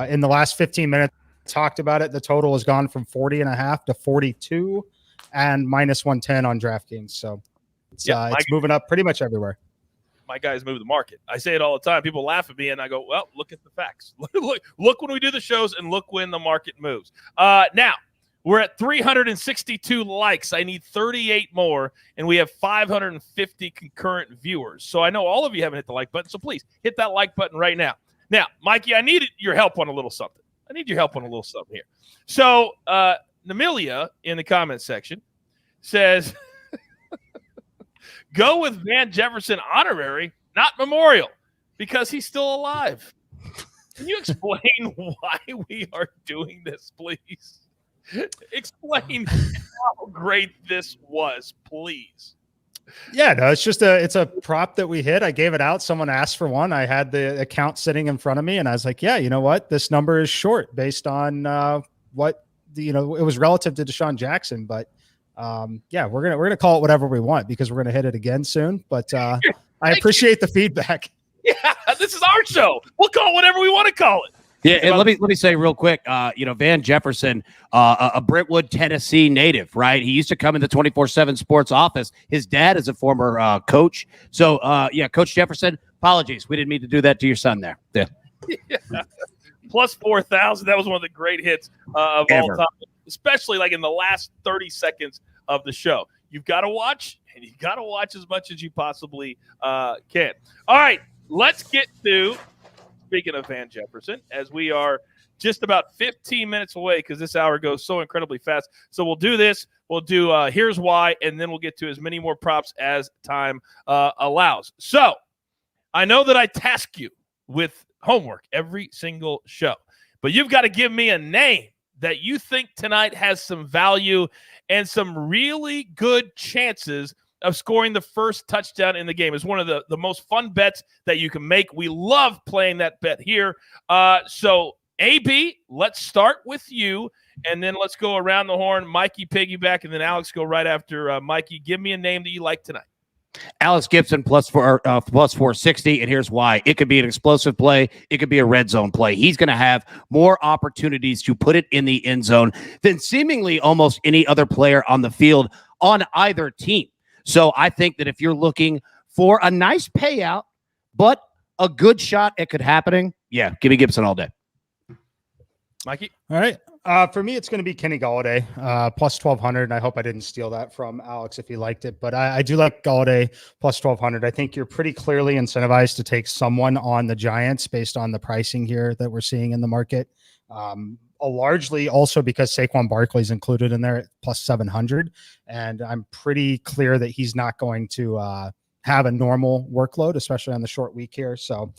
C: In the last 15 minutes, talked about it. The total has gone from 40.5 to 42 and minus 110 on DraftKings. So it's moving up pretty much everywhere.
A: My guys move the market. I say it all the time. People laugh at me and I go, well, look at the facts. look when we do the shows and look when the market moves. Now we're at 362 likes. I need 38 more, and we have 550 concurrent viewers. So I know all of you haven't hit the like button, so please hit that like button right now. Now, Mikey, I need your help on a little something. here. So Namilia in the comment section says, Go with Van Jefferson honorary, not memorial, because he's still alive. Can you explain why we are doing this, please? Explain how great this was, please.
C: Yeah, no, it's a prop that we hit. I gave it out. Someone asked for one. I had the account sitting in front of me, and I was like, yeah, you know what? This number is short based on what it was relative to Deshaun Jackson. But yeah, we're gonna call it whatever we want because we're gonna hit it again soon. But I appreciate the feedback.
A: Yeah, this is our show. We'll call it whatever we want to call it.
D: Yeah, and let me say real quick, Van Jefferson, a Brentwood, Tennessee native, right? He used to come in the 24/7 sports office. His dad is a former coach. So, Coach Jefferson, apologies. We didn't mean to do that to your son there. Yeah.
A: Plus 4,000. That was one of the great hits of all time, especially like in the last 30 seconds of the show. You've got to watch, and you've got to watch as much as you possibly can. All right, let's get to – speaking of Van Jefferson, as we are just about 15 minutes away because this hour goes so incredibly fast. So we'll do this. We'll do here's why, and then we'll get to as many more props as time allows. So I know that I task you with homework every single show, but you've got to give me a name that you think tonight has some value and some really good chances of scoring the first touchdown in the game. Is one of the most fun bets that you can make. We love playing that bet here. So, AB, let's start with you, and then let's go around the horn. Mikey piggyback, and then Alex go right after Mikey. Give me a name that you like tonight.
D: Alex Gibson plus 460, and here's why. It could be an explosive play. It could be a red zone play. He's going to have more opportunities to put it in the end zone than seemingly almost any other player on the field on either team. So I think that if you're looking for a nice payout, but a good shot at could happening, yeah, give me Gibson all day.
A: Mikey?
C: All right. For me, it's going to be Kenny Golladay, plus 1,200. And I hope I didn't steal that from Alex if he liked it. But I do like Golladay plus 1,200. I think you're pretty clearly incentivized to take someone on the Giants based on the pricing here that we're seeing in the market. Largely also because Saquon Barkley is included in there at plus 700. And I'm pretty clear that he's not going to have a normal workload, especially on the short week here. So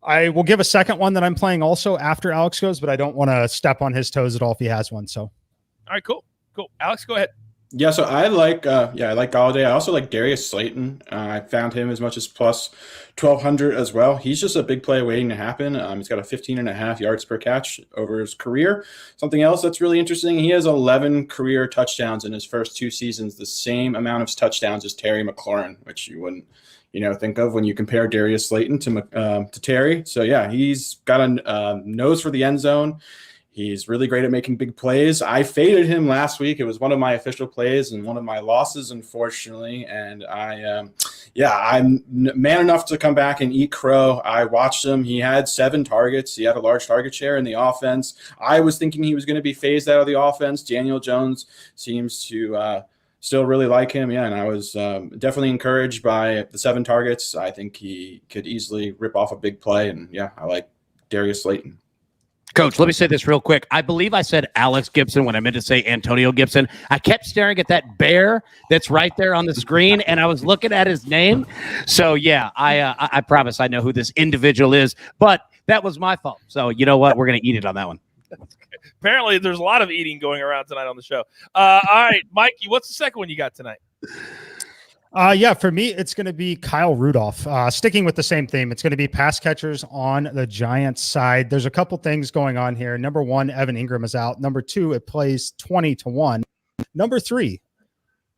C: I will give a second one that I'm playing also after Alex goes, but I don't want to step on his toes at all if he has one. So,
A: all right, cool. Alex, go ahead.
B: Yeah, so I like Golladay. I also like Darius Slayton. I found him as much as plus 1,200 as well. He's just a big play waiting to happen. He's got a 15.5 yards per catch over his career. Something else that's really interesting, he has 11 career touchdowns in his first 2 seasons, the same amount of touchdowns as Terry McLaurin, which you wouldn't think of when you compare Darius Slayton to Terry. So, yeah, he's got a nose for the end zone. He's really great at making big plays. I faded him last week. It was one of my official plays and one of my losses, unfortunately. And I'm man enough to come back and eat crow. I watched him. He had 7 targets. He had a large target share in the offense. I was thinking he was going to be phased out of the offense. Daniel Jones seems to still really like him. Yeah, and I was definitely encouraged by the 7 targets. I think he could easily rip off a big play. And, yeah, I like Darius Slayton.
D: Coach, let me say this real quick. I believe I said Alex Gibson when I meant to say Antonio Gibson. I kept staring at that bear that's right there on the screen, and I was looking at his name. So, yeah, I promise I know who this individual is, but that was my fault. So, you know what? We're going to eat it on that one.
A: Apparently, there's a lot of eating going around tonight on the show. All right, Mikey, what's the second one you got tonight?
C: For me, it's going to be Kyle Rudolph. Sticking with the same theme, it's going to be pass catchers on the Giants side. There's a couple things going on here. Number 1, Evan Ingram is out. Number 2, it plays 20-1. Number 3,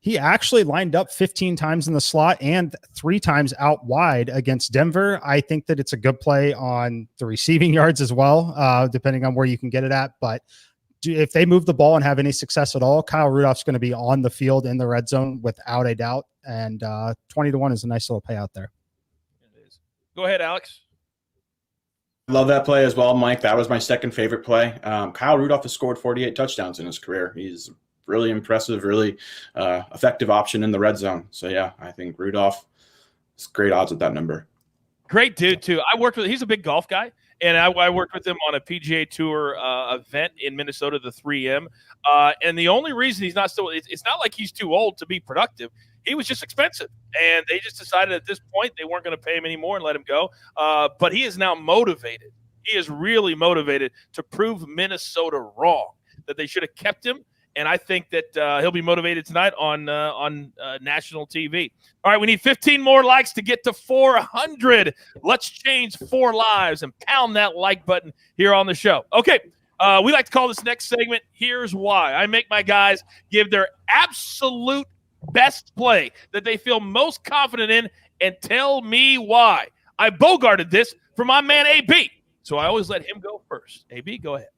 C: he actually lined up 15 times in the slot and 3 times out wide against Denver. I think that it's a good play on the receiving yards as well, depending on where you can get it at. But if they move the ball and have any success at all, Kyle Rudolph's going to be on the field in the red zone without a doubt. And 20-1 is a nice little payout there.
A: It is. Go ahead, Alex.
B: Love that play as well, Mike. That was my second favorite play. Kyle Rudolph has scored 48 touchdowns in his career. He's really impressive, really effective option in the red zone. So, yeah, I think Rudolph is great odds at that number.
A: Great dude, too. He's a big golf guy. And I worked with him on a PGA Tour event in Minnesota, the 3M. And the only reason he's not still – it's not like he's too old to be productive. he was just expensive. And they just decided at this point they weren't going to pay him anymore and let him go. But he is now motivated. He is really motivated to prove Minnesota wrong, that they should have kept him. And I think that he'll be motivated tonight on national TV. All right, we need 15 more likes to get to 400. Let's change 4 lives and pound that like button here on the show. Okay, we like to call this next segment, Here's Why. I make my guys give their absolute best play that they feel most confident in and tell me why. I bogarted this for my man AB, so I always let him go first. AB, go ahead.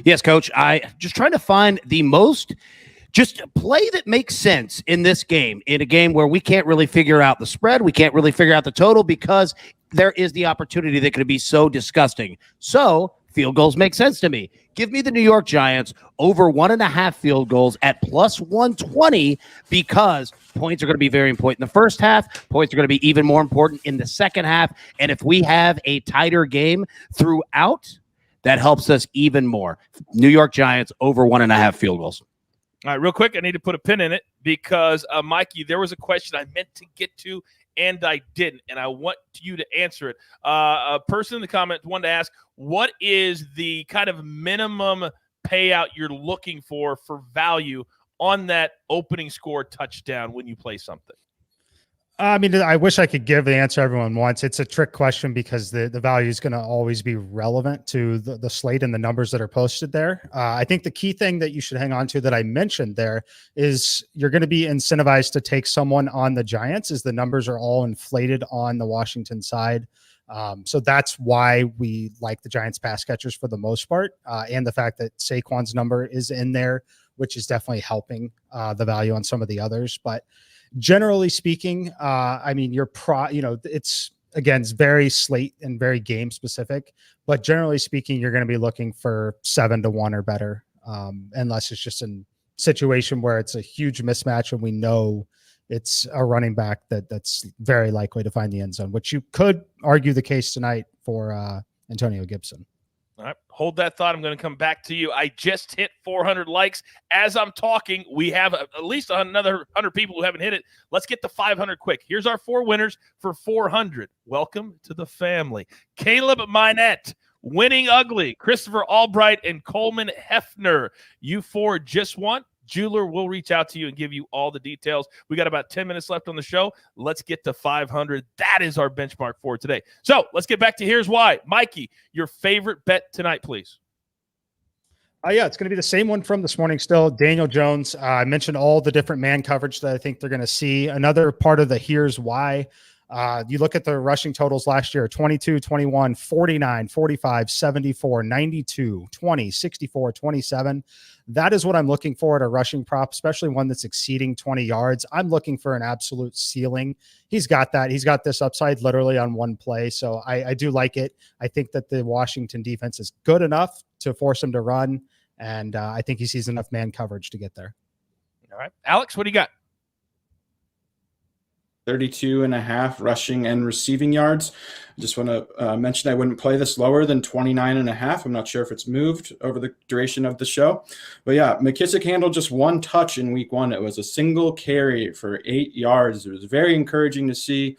D: Yes, Coach. I just trying to find the most just play that makes sense in this game, in a game where we can't really figure out the spread. We can't really figure out the total because there is the opportunity that could be so disgusting. So field goals make sense to me. Give me the New York Giants over 1.5 field goals at plus 120 because points are going to be very important in the first half. Points are going to be even more important in the second half. And if we have a tighter game throughout, that helps us even more. New York Giants over 1.5 field goals.
A: All right, real quick, I need to put a pin in it because, Mikey, there was a question I meant to get to and I didn't, and I want you to answer it. A person in the comments wanted to ask, what is the kind of minimum payout you're looking for value on that opening score touchdown when you play something?
C: I mean, I wish I could give the answer everyone wants. It's a trick question because the value is going to always be relevant to the slate and the numbers that are posted there. I think the key thing that you should hang on to that I mentioned there is you're going to be incentivized to take someone on the Giants as the numbers are all inflated on the Washington side. So that's why we like the Giants pass catchers for the most part. And the fact that Saquon's number is in there, which is definitely helping the value on some of the others. But generally speaking, I mean, it's very slate and very game specific, but generally speaking, you're going to be looking for 7-1 or better. Unless it's just a situation where it's a huge mismatch and we know it's a running back that's very likely to find the end zone, which you could argue the case tonight for Antonio Gibson.
A: All right, hold that thought. I'm going to come back to you. I just hit 400 likes. As I'm talking, we have at least another 100 people who haven't hit it. Let's get to 500 quick. Here's our 4 winners for 400. Welcome to the family. Caleb Minette, Winning Ugly, Christopher Albright, and Coleman Hefner. You 4 just won. Jeweler will reach out to you and give you all the details. We got about 10 minutes left on the show. Let's get to 500. That is our benchmark for today. So let's get back to Here's Why. Mikey, your favorite bet tonight, please.
C: Yeah, it's going to be the same one from this morning still. Daniel Jones. I mentioned all the different man coverage that I think they're going to see. Another part of the Here's Why. You look at the rushing totals last year, 22, 21, 49, 45, 74, 92, 20, 64, 27. That is what I'm looking for at a rushing prop, especially one that's exceeding 20 yards. I'm looking for an absolute ceiling. He's got that. He's got this upside literally on one play. So I do like it. I think that the Washington defense is good enough to force him to run. And I think he sees enough man coverage to get there.
A: All right. Alex, what do you got?
B: 32.5 rushing and receiving yards. I just want to mention I wouldn't play this lower than 29.5. I'm not sure if it's moved over the duration of the show. But yeah, McKissick handled just 1 touch in week 1. It was a single carry for 8 yards. It was very encouraging to see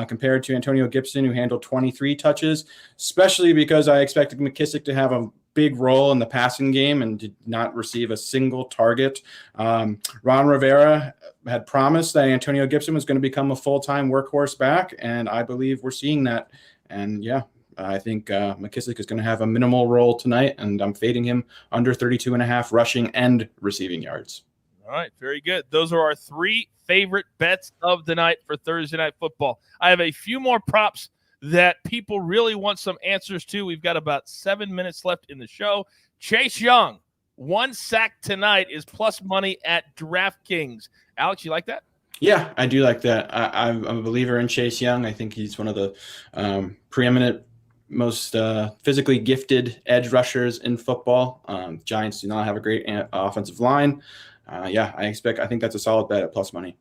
B: compared to Antonio Gibson, who handled 23 touches, especially because I expected McKissick to have a big role in the passing game and did not receive a single target. Ron Rivera had promised that Antonio Gibson was going to become a full-time workhorse back, and I believe we're seeing that. And yeah, I think McKissick is going to have a minimal role tonight, and I'm fading him under 32.5 rushing and receiving yards.
A: All right, very good. Those are our 3 favorite bets of the night for Thursday Night Football. I have a few more props that people really want some answers to. We've got about 7 minutes left in the show. Chase Young, 1 sack tonight is plus money at DraftKings. Alex, you like that?
B: Yeah, I do like that. I'm a believer in Chase Young. I think he's one of the preeminent, most physically gifted edge rushers in football. Giants do not have a great offensive line. I think that's a solid bet at plus money.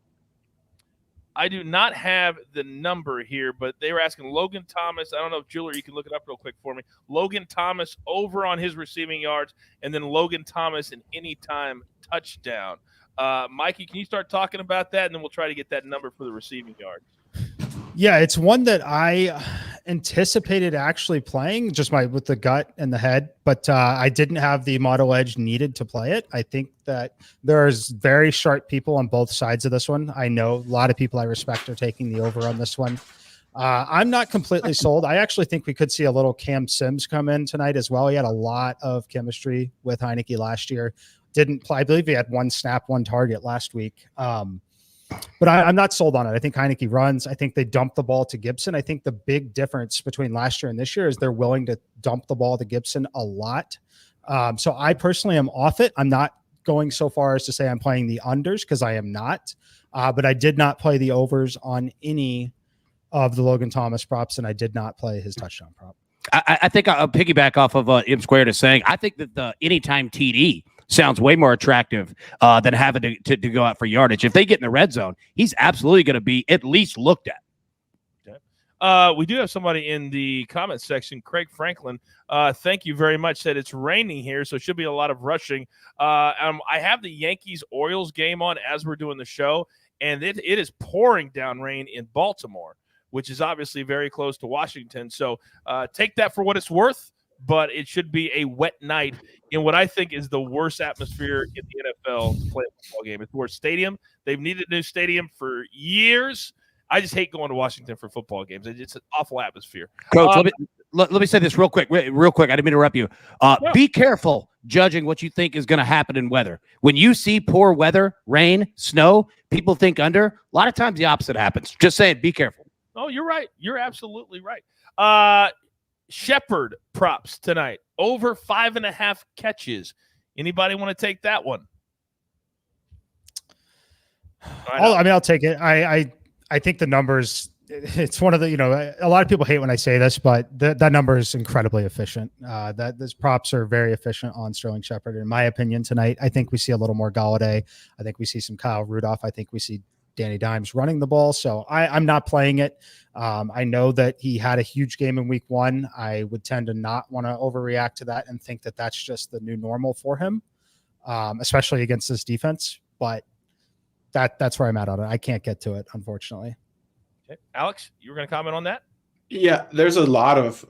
A: I do not have the number here, but they were asking Logan Thomas. I don't know if Jeweler, you can look it up real quick for me. Logan Thomas over on his receiving yards, and then Logan Thomas an anytime touchdown. Mikey, can you start talking about that, and then we'll try to get that number for the receiving yard.
C: Yeah, it's one that I anticipated actually playing just with the gut and the head, but I didn't have the model edge needed to play it. I think that there's very sharp people on both sides of this one. I know a lot of people I respect are taking the over on this one. I'm not completely sold. I actually think we could see a little Cam Sims come in tonight as well. He had a lot of chemistry with Heineke last year. Didn't play. I believe he had one snap, one target last week. But I'm not sold on it. I think Heineke runs. I think they dump the ball to Gibson. I think the big difference between last year and this year is they're willing to dump the ball to Gibson a lot. So I personally am off it. I'm not going so far as to say I'm playing the unders because I am not. But I did not play the overs on any of the Logan Thomas props, and I did not play his touchdown prop.
D: I think I'll piggyback off of M Squared is saying. I think that the anytime TD sounds way more attractive than having to go out for yardage. If they get in the red zone, he's absolutely going to be at least looked at.
A: Okay. We do have somebody in the comments section, Craig Franklin. Thank you very much. Said it's raining here, so it should be a lot of rushing. I have the Yankees-Orioles game on as we're doing the show, and it is pouring down rain in Baltimore, which is obviously very close to Washington. So take that for what it's worth. But it should be a wet night in what I think is the worst atmosphere in the NFL to play a football game. It's the worst stadium. They've needed a new stadium for years. I just hate going to Washington for football games. It's an awful atmosphere.
D: Coach, let me say this real quick. I didn't mean to interrupt you. Be careful judging what you think is going to happen in weather. When you see poor weather, rain, snow, people think under. A lot of times the opposite happens. Just saying, be careful.
A: Oh, you're right. You're absolutely right. Shepherd props tonight, over 5.5 catches. Anybody want to take that one?
C: I'll take it. I think the numbers, it's one of the, a lot of people hate when I say this, but that number is incredibly efficient. Those props are very efficient on Sterling Shepard. In my opinion, tonight, I think we see a little more Galladay. I think we see some Kyle Rudolph. I think we see Danny Dimes running the ball. So I'm not playing it. I know that he had a huge game in week 1. I would tend to not want to overreact to that and think that that's just the new normal for him, especially against this defense. But that's where I'm at on it. I can't get to it, unfortunately.
A: Okay. Alex, you were going to comment on that?
B: Yeah, there's a lot of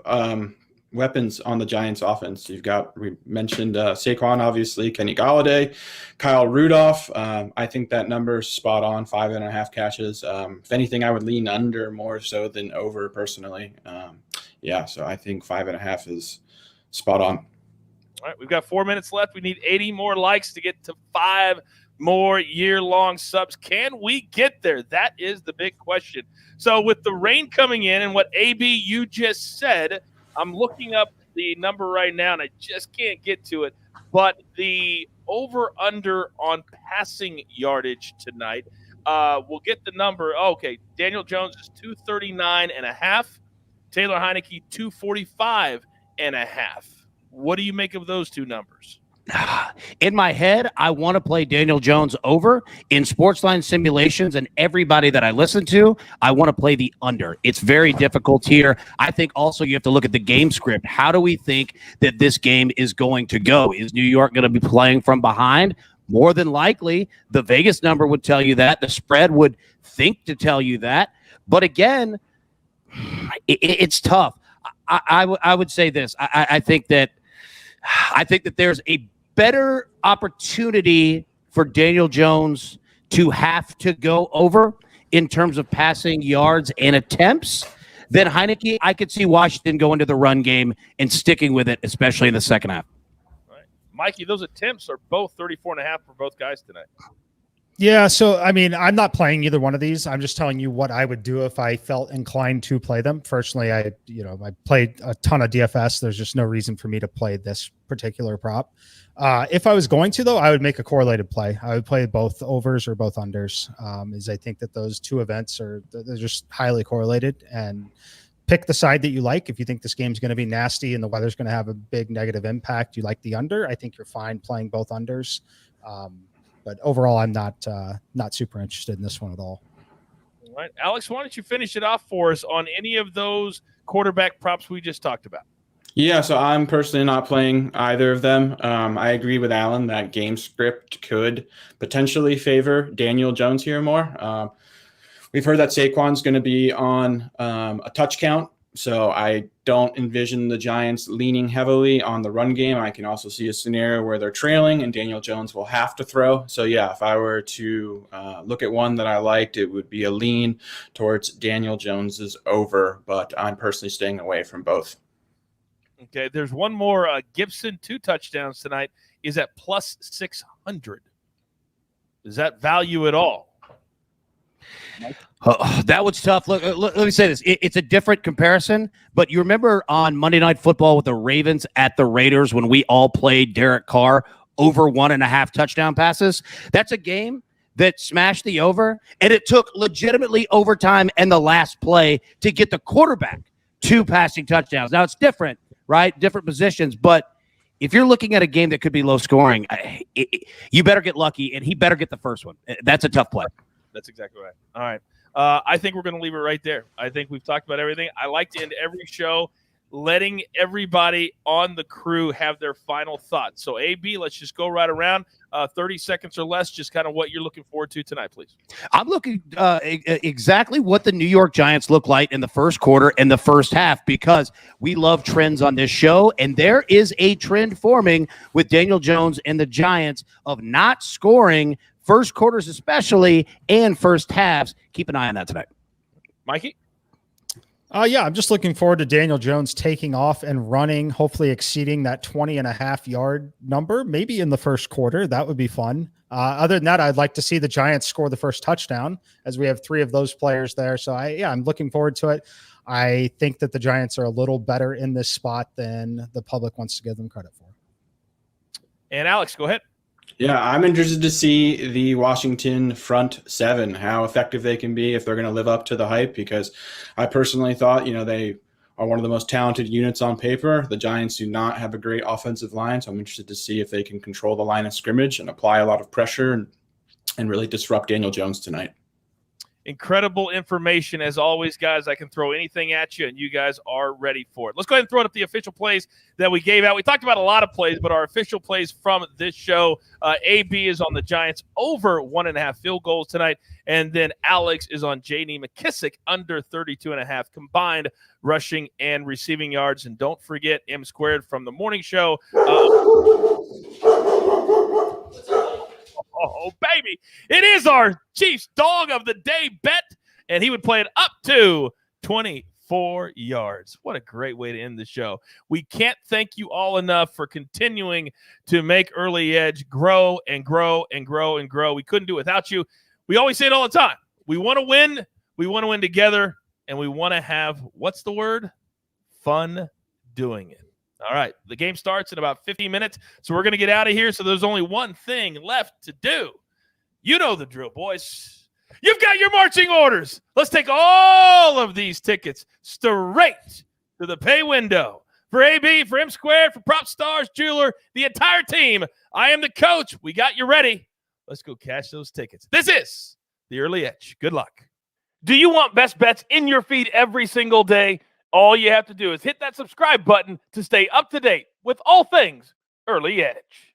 B: weapons on the Giants offense. We mentioned Saquon, obviously, Kenny Galladay, Kyle Rudolph. I think that number is spot on, 5.5 catches. If anything, I would lean under more so than over personally. So I think 5.5 is spot on.
A: All right, we've got 4 minutes left. We need 80 more likes to get to 5 more year-long subs. Can we get there? That is the big question. So with the rain coming in and what AB you just said, I'm looking up the number right now, and I just can't get to it. But the over-under on passing yardage tonight, we'll get the number. Okay, Daniel Jones is 239.5. Taylor Heineke, 245.5. What do you make of those two numbers?
D: In my head, I want to play Daniel Jones over. In Sportsline simulations and everybody that I listen to, I want to play the under. It's very difficult here. I think also you have to look at the game script. How do we think that this game is going to go? Is New York going to be playing from behind? More than likely, the Vegas number would tell you that. The spread would think to tell you that. But again, it's tough. I would say this. I think that there's a better opportunity for Daniel Jones to have to go over in terms of passing yards and attempts than Heineke. I could see Washington going to the run game and sticking with it, especially in the second half.
A: All right. Mikey, those attempts are both 34.5 for both guys tonight.
C: Yeah, so I mean, I'm not playing either one of these. I'm just telling you what I would do if I felt inclined to play them. Personally, I played a ton of DFS. There's just no reason for me to play this particular prop. If I was going to, though, I would make a correlated play. I would play both overs or both unders. As I think that those two events they're just highly correlated, and pick the side that you like. If you think this game's going to be nasty and the weather's going to have a big negative impact, you like the under. I think you're fine playing both unders. But overall, I'm not super interested in this one at all.
A: All right. Alex, why don't you finish it off for us on any of those quarterback props we just talked about?
B: Yeah, so I'm personally not playing either of them. I agree with Alan that game script could potentially favor Daniel Jones here more. We've heard that Saquon's going to be on a touch count, so I don't envision the Giants leaning heavily on the run game. I can also see a scenario where they're trailing and Daniel Jones will have to throw. So yeah, if I were to look at one that I liked, it would be a lean towards Daniel Jones's over, but I'm personally staying away from both.
A: Okay, there's one more. Gibson, 2 touchdowns tonight, is at plus 600. Is that value at all?
D: That was tough. Look, let me say this. It's a different comparison, but you remember on Monday Night Football with the Ravens at the Raiders when we all played Derek Carr over 1.5 touchdown passes? That's a game that smashed the over, and it took legitimately overtime and the last play to get the quarterback 2 passing touchdowns. Now, it's different, right? Different positions, but if you're looking at a game that could be low scoring, you better get lucky, and he better get the first one. That's a tough play.
A: That's exactly right. All right. I think we're going to leave it right there. I think we've talked about everything. I like to end every show letting everybody on the crew have their final thoughts. So, AB, let's just go right around 30 seconds or less, just kind of what you're looking forward to tonight, please.
D: I'm looking exactly what the New York Giants look like in the first quarter and the first half, because we love trends on this show, and there is a trend forming with Daniel Jones and the Giants of not scoring first quarters especially, and first halves. Keep an eye on that tonight.
A: Mikey?
C: Yeah, I'm just looking forward to Daniel Jones taking off and running, hopefully exceeding that 20.5 yard number, maybe in the first quarter. That would be fun. Other than that, I'd like to see the Giants score the first touchdown, as we have 3 of those players there. So I'm looking forward to it. I think that the Giants are a little better in this spot than the public wants to give them credit for.
A: And Alex, go ahead.
B: Yeah, I'm interested to see the Washington front 7, how effective they can be if they're going to live up to the hype, because I personally thought, they are one of the most talented units on paper. The Giants do not have a great offensive line, so I'm interested to see if they can control the line of scrimmage and apply a lot of pressure and really disrupt Daniel Jones tonight.
A: Incredible information as always, guys. I can throw anything at you, and you guys are ready for it. Let's go ahead and throw up the official plays that we gave out. We talked about a lot of plays, but our official plays from this show, AB is on the Giants over 1.5 field goals tonight, and then Alex is on J.D. McKissick under 32.5 combined rushing and receiving yards. And don't forget M Squared from the morning show. Oh, baby. It is our Chiefs dog of the day bet, and he would play it up to 24 yards. What a great way to end the show. We can't thank you all enough for continuing to make Early Edge grow and grow and grow and grow. We couldn't do it without you. We always say it all the time. We want to win. We want to win together, and we want to have, what's the word? Fun doing it. All right, the game starts in about 15 minutes, so we're going to get out of here. So there's only one thing left to do. You know the drill, boys. You've got your marching orders. Let's take all of these tickets straight to the pay window. For AB, for M Squared, for Prop Stars, Jeweler, the entire team, I am the coach. We got you ready. Let's go cash those tickets. This is the Early Edge. Good luck. Do you want best bets in your feed every single day? All you have to do is hit that subscribe button to stay up to date with all things Early Edge.